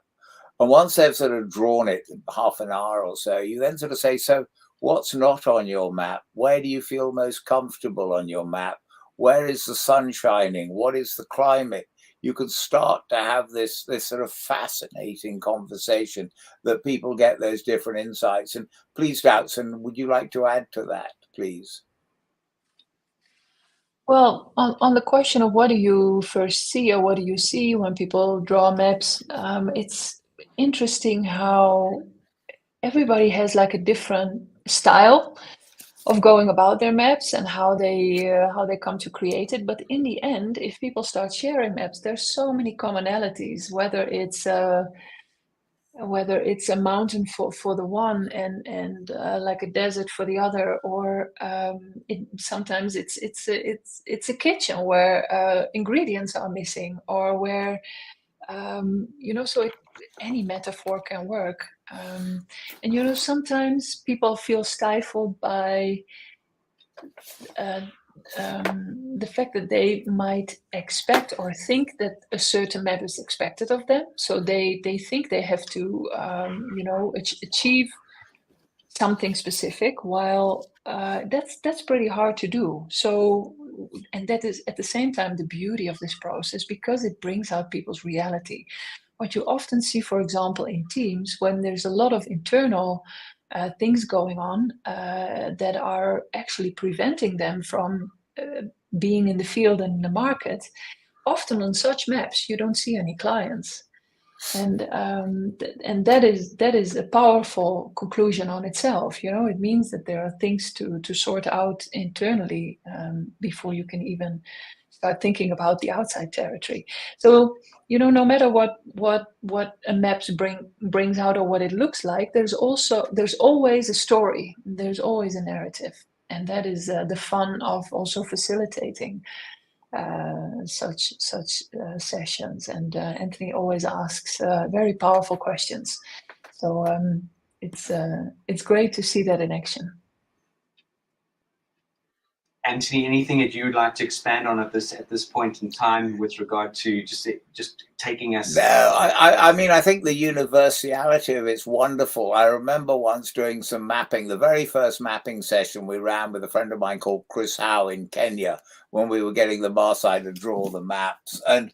C: And once they've sort of drawn it, half an hour or so, you then sort of say, so what's not on your map? Where do you feel most comfortable on your map? Where is the sun shining? What is the climate? You could start to have this sort of fascinating conversation that people get those different insights. And please, Dowson, would you like to add to that, please?
D: Well, on the question of what do you first see or what do you see when people draw maps, it's interesting how everybody has like a different style of going about their maps and how they come to create it. But in the end, if people start sharing maps, there's so many commonalities, whether it's a mountain for the one and like a desert for the other, or sometimes it's a kitchen where ingredients are missing, or where so any metaphor can work. And sometimes people feel stifled by the fact that they might expect or think that a certain map is expected of them. So they think they have to, achieve something specific, while that's pretty hard to do. So, and that is at the same time the beauty of this process, because it brings out people's reality. What you often see, for example, in teams, when there's a lot of internal things going on that are actually preventing them from being in the field and in the market, often on such maps you don't see any clients, and that is a powerful conclusion on itself. It means that there are things to sort out internally before you can even start thinking about the outside territory. So no matter what a maps brings out or what it looks like, there's always a story, there's always a narrative, and that is the fun of also facilitating such sessions. And Anthony always asks very powerful questions, so it's great to see that in action.
B: Anthony, anything that you would like to expand on at this point in time with regard to just taking us?
C: No, I mean, I think the universality of it's wonderful. I remember once doing some mapping, the very first mapping session we ran with a friend of mine called Chris Howe in Kenya, when we were getting the Maasai to draw the maps. And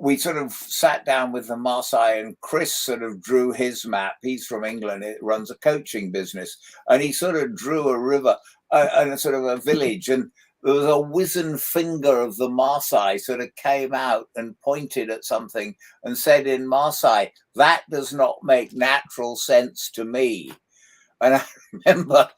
C: we sort of sat down with the Maasai, and Chris sort of drew his map. He's from England, it runs a coaching business, and he sort of drew a river and a sort of a village, and there was a wizened finger of the Maasai sort of came out and pointed at something and said in Maasai, "That does not make natural sense to me." And I remember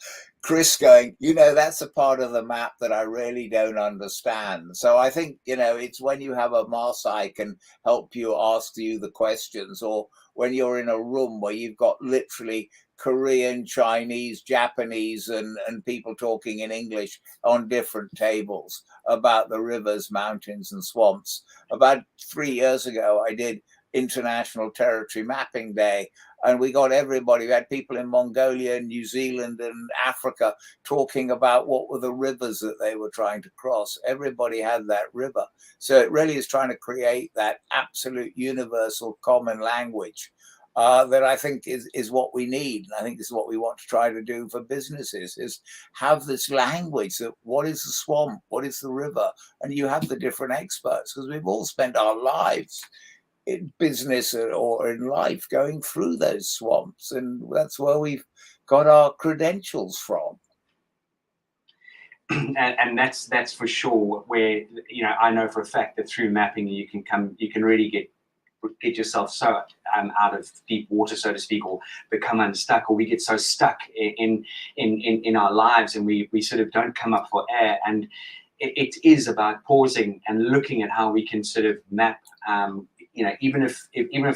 C: Chris going, that's a part of the map that I really don't understand. So I think, it's when you have a Maasai can help you, ask you the questions, or when you're in a room where you've got literally Korean, Chinese, Japanese, and people talking in English on different tables about the rivers, mountains, and swamps. About 3 years ago, I did International Territory Mapping Day, and we got everybody. We had people in Mongolia, New Zealand, and Africa talking about what were the rivers that they were trying to cross. Everybody had that river. So it really is trying to create that absolute universal common language that I think is what we need. And I think this is what we want to try to do for businesses, is have this language that what is the swamp, what is the river? And you have the different experts, because we've all spent our lives in business or in life going through those swamps, and that's where we've got our credentials from.
B: And that's for sure. Where I know for a fact that through mapping you can really get yourself so out of deep water, so to speak, or become unstuck, or we get so stuck in our lives, and we sort of don't come up for air. And it is about pausing and looking at how we can sort of map. Even if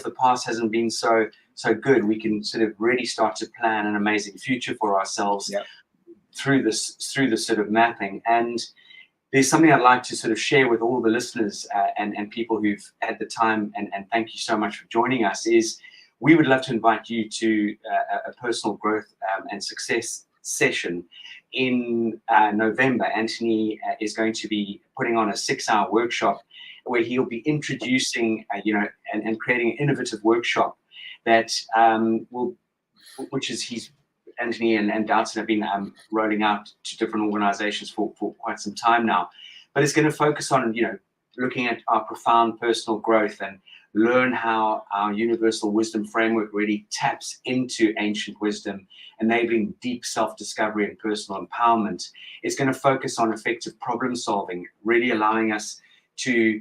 B: the past hasn't been so good, we can sort of really start to plan an amazing future for ourselves through this sort of mapping. And there's something I'd like to sort of share with all the listeners and people who've had the time, and thank you so much for joining us, is we would love to invite you to a personal growth and success session in November. Anthony is going to be putting on a 6-hour workshop where he'll be introducing, and creating an innovative workshop that Anthony and Doutzen have been rolling out to different organizations for quite some time now. But it's going to focus on, looking at our profound personal growth and learn how our universal wisdom framework really taps into ancient wisdom, enabling deep self-discovery and personal empowerment. It's going to focus on effective problem solving, really allowing us to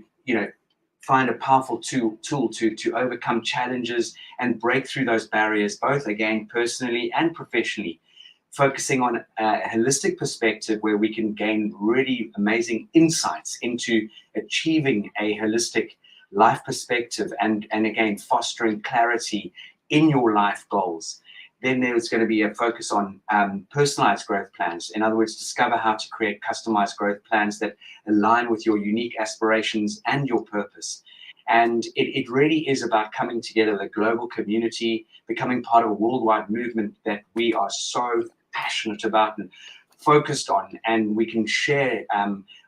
B: find a powerful tool to overcome challenges and break through those barriers, both again personally and professionally, focusing on a holistic perspective where we can gain really amazing insights into achieving a holistic life perspective, and again fostering clarity in your life goals. Then there's going to be a focus on personalized growth plans. In other words, discover how to create customized growth plans that align with your unique aspirations and your purpose. And it really is about coming together, the global community, becoming part of a worldwide movement that we are so passionate about and focused on. And we can share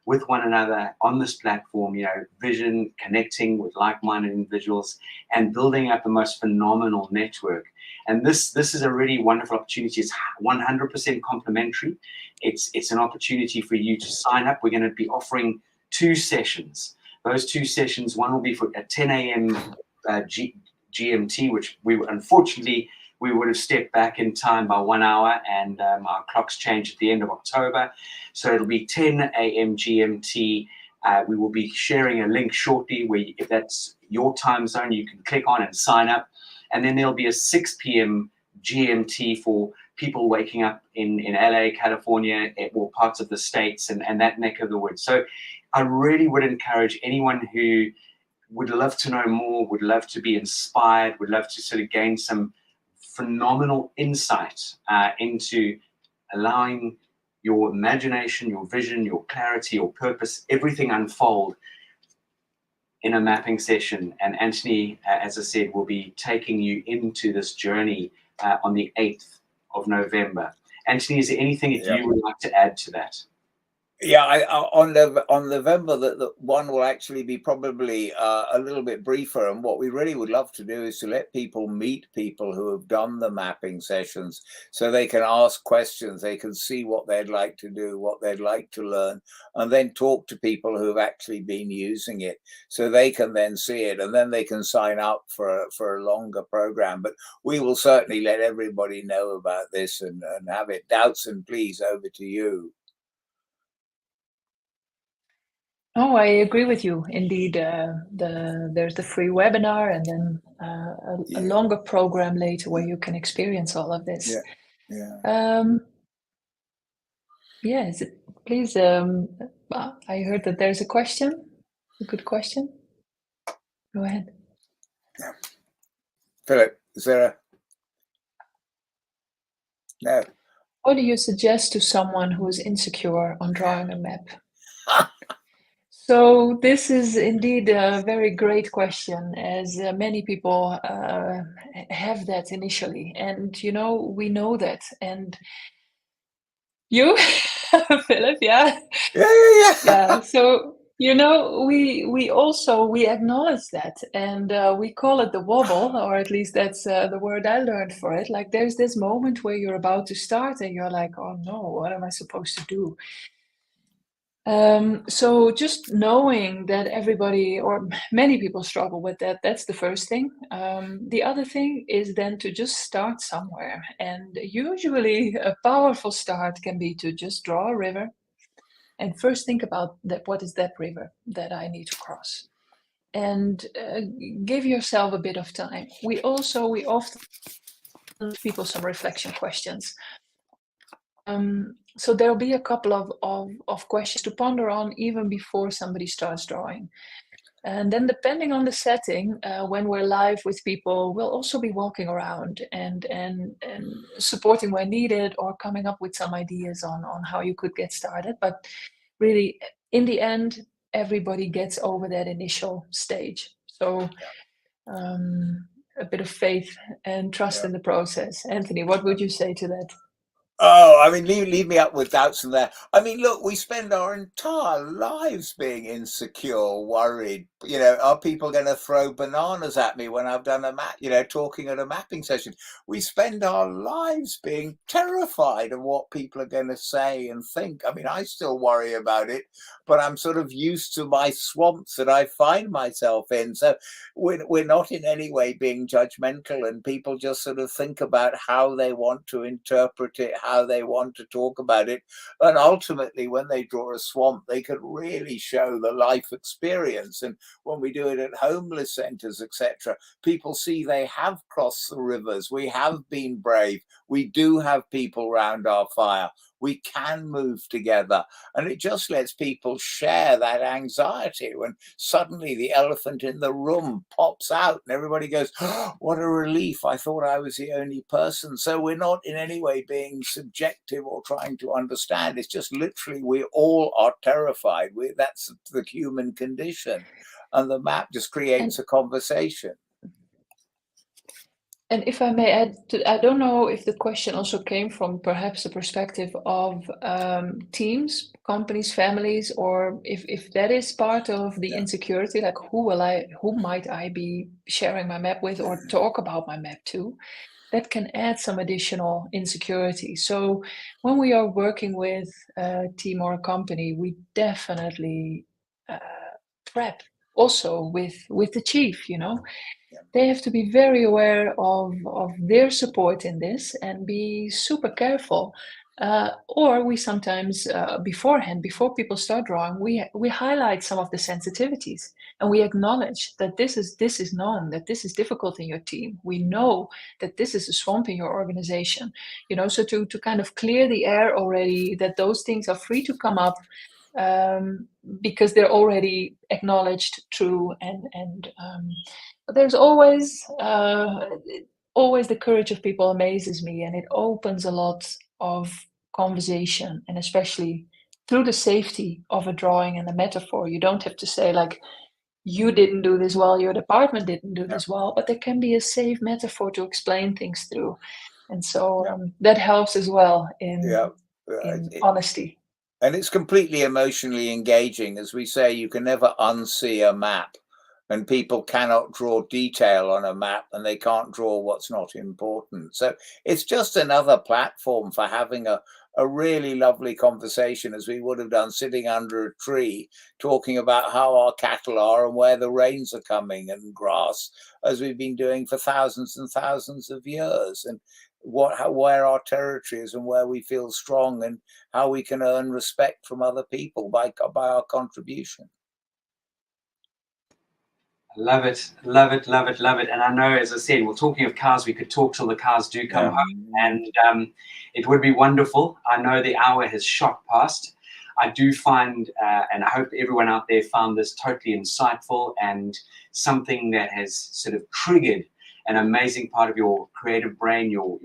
B: with one another on this platform, vision, connecting with like-minded individuals, and building up the most phenomenal network. And this is a really wonderful opportunity. It's 100% complimentary. It's an opportunity for you to sign up. We're going to be offering 2 sessions. Those 2 sessions, one will be at 10 a.m. GMT, which we would have stepped back in time by 1 hour, and our clocks changed at the end of October. So it'll be 10 a.m. GMT. We will be sharing a link shortly where, if that's your time zone, you can click on and sign up. And then there'll be a 6 p.m. GMT for people waking up in LA, California, or parts of the States and that neck of the woods. So I really would encourage anyone who would love to know more, would love to be inspired, would love to sort of gain some phenomenal insight into allowing your imagination, your vision, your clarity, your purpose, everything unfold in a mapping session. And Anthony, as I said, will be taking you into this journey on the 8th of November. Anthony, is there anything that you would like to add to that?
C: Yeah, on November, the one will actually be probably a little bit briefer. And what we really would love to do is to let people meet people who have done the mapping sessions, so they can ask questions, they can see what they'd like to do, what they'd like to learn, and then talk to people who've actually been using it, so they can then see it, and then they can sign up for a longer program. But we will certainly let everybody know about this and have it. Doubtson, please, over to you.
D: Oh, I agree with you. Indeed, there's the free webinar, and then a longer program later where you can experience all of this. Yes, please. I heard that there's a question. A good question. Go ahead.
C: Yeah. Philip, is there a... No.
D: What do you suggest to someone who is insecure on drawing a map? So this is indeed a very great question, as many people have that initially, and we know that. And you, Philip, yeah.
C: Yeah.
D: So we acknowledge that, and we call it the wobble, or at least that's the word I learned for it. Like, there's this moment where you're about to start, and you're like, "Oh no, what am I supposed to do?" So just knowing that everybody or many people struggle with that, that's the first thing. The other thing is then to just start somewhere. And usually a powerful start can be to just draw a river and first think about that. What is that river that I need to cross? And give yourself a bit of time. We often give people some reflection questions. So there'll be a couple of questions to ponder on even before somebody starts drawing. And then depending on the setting, when we're live with people, we'll also be walking around and supporting where needed, or coming up with some ideas on how you could get started. But really, in the end, everybody gets over that initial stage. So a bit of faith and trust in the process. Anthony, what would you say to that?
C: Oh, I mean, leave me up with doubts in there. I mean, look, we spend our entire lives being insecure, worried. Are people going to throw bananas at me when I've done a map, talking at a mapping session? We spend our lives being terrified of what people are going to say and think. I mean, I still worry about it, but I'm sort of used to my swamps that I find myself in. So we're not in any way being judgmental, and people just sort of think about how they want to interpret it, how they want to talk about it. And ultimately, when they draw a swamp, they can really show the life experience. And when we do it at homeless centers, etc., people see they have crossed the rivers. We have been brave. We do have people round our fire. We can move together. And it just lets people share that anxiety when suddenly the elephant in the room pops out and everybody goes, "Oh, what a relief. I thought I was the only person." So we're not in any way being subjective or trying to understand. It's just literally we all are terrified. That's the human condition. And the map just creates a conversation.
D: And if I may add, I don't know if the question also came from perhaps a perspective of teams, companies, families, or if that is part of the insecurity, like who might I be sharing my map with or talk about my map to? That can add some additional insecurity. So when we are working with a team or a company, we definitely prep also with the chief, They have to be very aware of their support in this and be super careful. Or we sometimes beforehand, before people start drawing, we highlight some of the sensitivities and we acknowledge that this is known, that this is difficult in your team. We know that this is a swamp in your organization, so to kind of clear the air already, that those things are free to come up, because they're already acknowledged, true, and but there's always the courage of people amazes me, and it opens a lot of conversation, and especially through the safety of a drawing and a metaphor. You don't have to say like, you didn't do this well, your department didn't do this well, but there can be a safe metaphor to explain things through. And so that helps as well in honesty.
C: And it's completely emotionally engaging. As we say, you can never unsee a map, and people cannot draw detail on a map, and they can't draw what's not important. So it's just another platform for having a really lovely conversation, as we would have done sitting under a tree, talking about how our cattle are and where the rains are coming, and grass, as we've been doing for thousands and thousands of years, and where our territory is and where we feel strong, and how we can earn respect from other people by our contribution.
B: Love it, love it, love it, love it. And I know, as I said, well, talking of cows, we could talk till the cows do come home, and it would be wonderful. I know the hour has shot past. I do find, and I hope everyone out there found this totally insightful and something that has sort of triggered an amazing part of your creative brain, your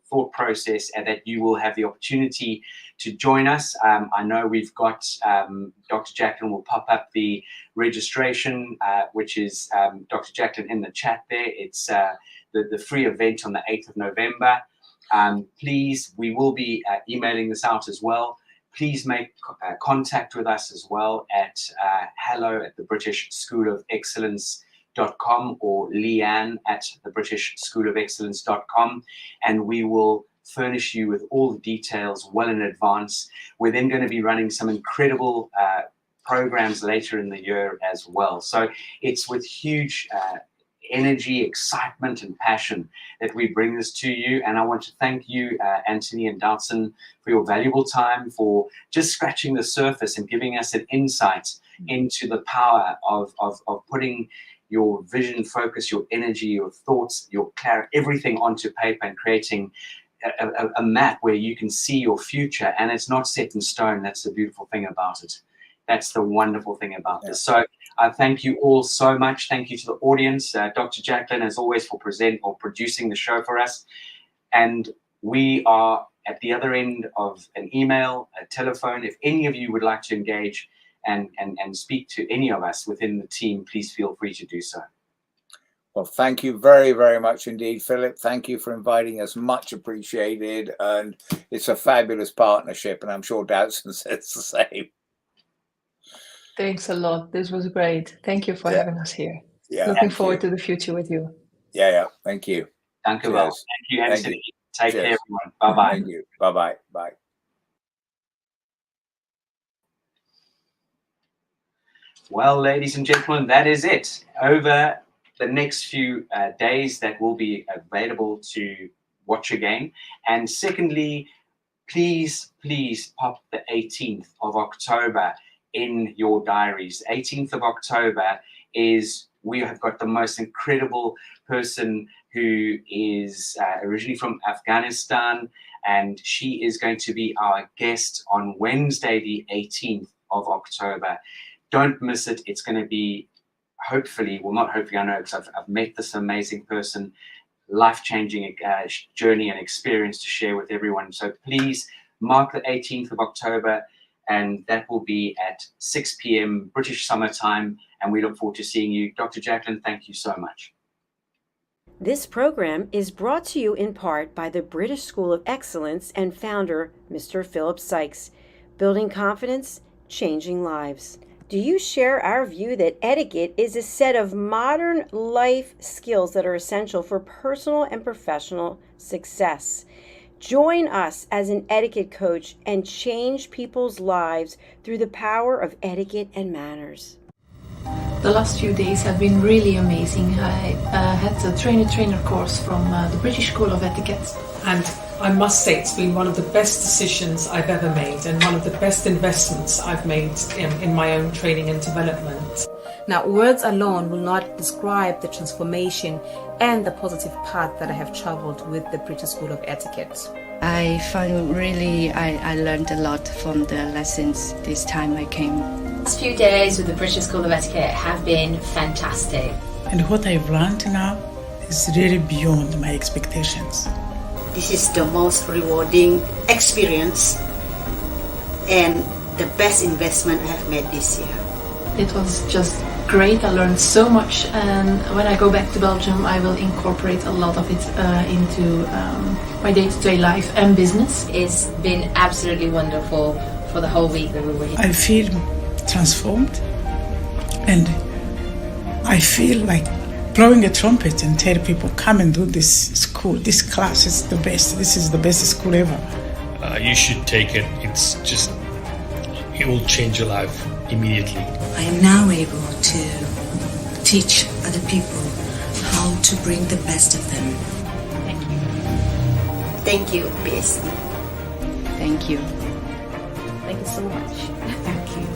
B: thought process, and that you will have the opportunity to join us. I know we've got Dr. Jacqueline will pop up the registration, which is Dr. Jacqueline in the chat there. It's the free event on the 8th of November. Please, we will be emailing this out as well. Please make contact with us as well at hello@thebritishschoolofexcellence.com or leanne@thebritishschoolofexcellence.com, and we will furnish you with all the details well in advance. We're then going to be running some incredible programs later in the year as well. So it's with huge energy, excitement, and passion that we bring this to you. And I want to thank you, Anthony and Doutzen, for your valuable time, for just scratching the surface and giving us an insight into the power of putting your vision, focus, your energy, your thoughts, your clarity, everything onto paper, and creating a map where you can see your future, and it's not set in stone. That's the beautiful thing about it. That's the wonderful thing about this. So I thank you all so much. Thank you to the audience, Dr. Jacqueline, as always, for producing the show for us. And we are at the other end of an email, a telephone. If any of you would like to engage and speak to any of us within the team, please feel free to do so.
C: Well, thank you very, very much indeed, Philip. Thank you for inviting us. Much appreciated. And it's a fabulous partnership, and I'm sure Doutzen says the same.
D: Thanks a lot. This was great. Thank you for having us here.
C: Yeah.
D: Looking forward to the future with you.
C: Yeah. Thank you.
B: Thank you. Thank you, Anthony. Take care, everyone. Bye-bye.
C: Thank you. Bye-bye. Bye.
B: Well, ladies and gentlemen, that is it. Over the next few days, that will be available to watch again. And secondly, please pop the 18th of October in your diaries. 18th of October is, we have got the most incredible person who is originally from Afghanistan, and she is going to be our guest on Wednesday, the 18th of October. Don't miss it. It's going to be, hopefully, well, not hopefully, I know, because I've met this amazing person, life-changing journey and experience to share with everyone. So please mark the 18th of October, and that will be at 6 p.m. British Summer Time, and we look forward to seeing you. Dr. Jacqueline, thank you so much.
E: This program is brought to you in part by the British School of Excellence and founder, Mr. Philip Sykes, building confidence, changing lives. Do you share our view that etiquette is a set of modern life skills that are essential for personal and professional success? Join us as an etiquette coach and change people's lives through the power of etiquette and manners.
D: The last few days have been really amazing. I had a trainer course from the British School of Etiquette.
F: And I must say it's been one of the best decisions I've ever made and one of the best investments I've made in my own training and development.
G: Now, words alone will not describe the transformation and the positive path that I have traveled with the British School of Etiquette.
H: I found I learned a lot from the lessons this time I came.
I: The last few days with the British School of Etiquette have been fantastic.
J: And what I've learned now is really beyond my expectations.
K: This is the most rewarding experience and the best investment I have made this year.
D: It was just great. I learned so much, and when I go back to Belgium, I will incorporate a lot of it into my day-to-day life and business.
I: It's been absolutely wonderful for the whole week that we were here?
J: I feel transformed, and I feel like blowing a trumpet and tell people, come and do this school. This class is the best. This is the best school ever.
L: You should take it. It will change your life immediately.
M: I am now able to teach other people how to bring the best of them.
I: Thank you.
K: Thank you, BSc.
H: Thank you.
G: Thank you so much. Thank you.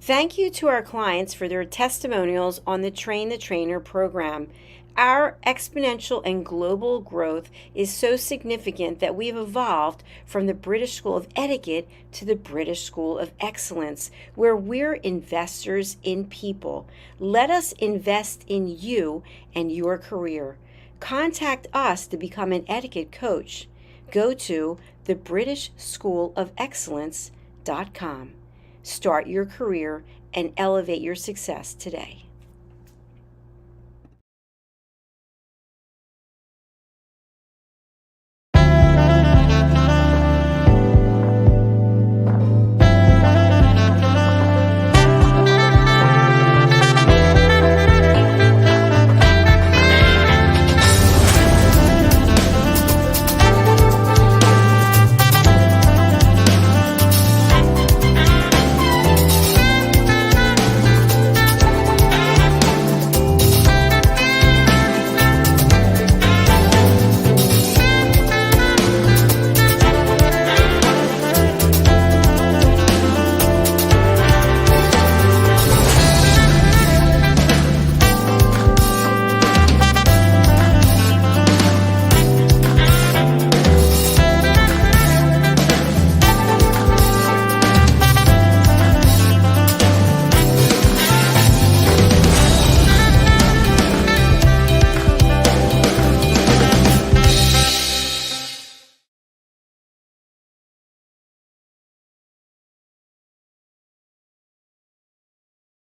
E: Thank you to our clients for their testimonials on the Train the Trainer program. Our exponential and global growth is so significant that we've evolved from the British School of Etiquette to the British School of Excellence, where we're investors in people. Let us invest in you and your career. Contact us to become an etiquette coach. Go to thebritishschoolofexcellence.com. Start your career and elevate your success today.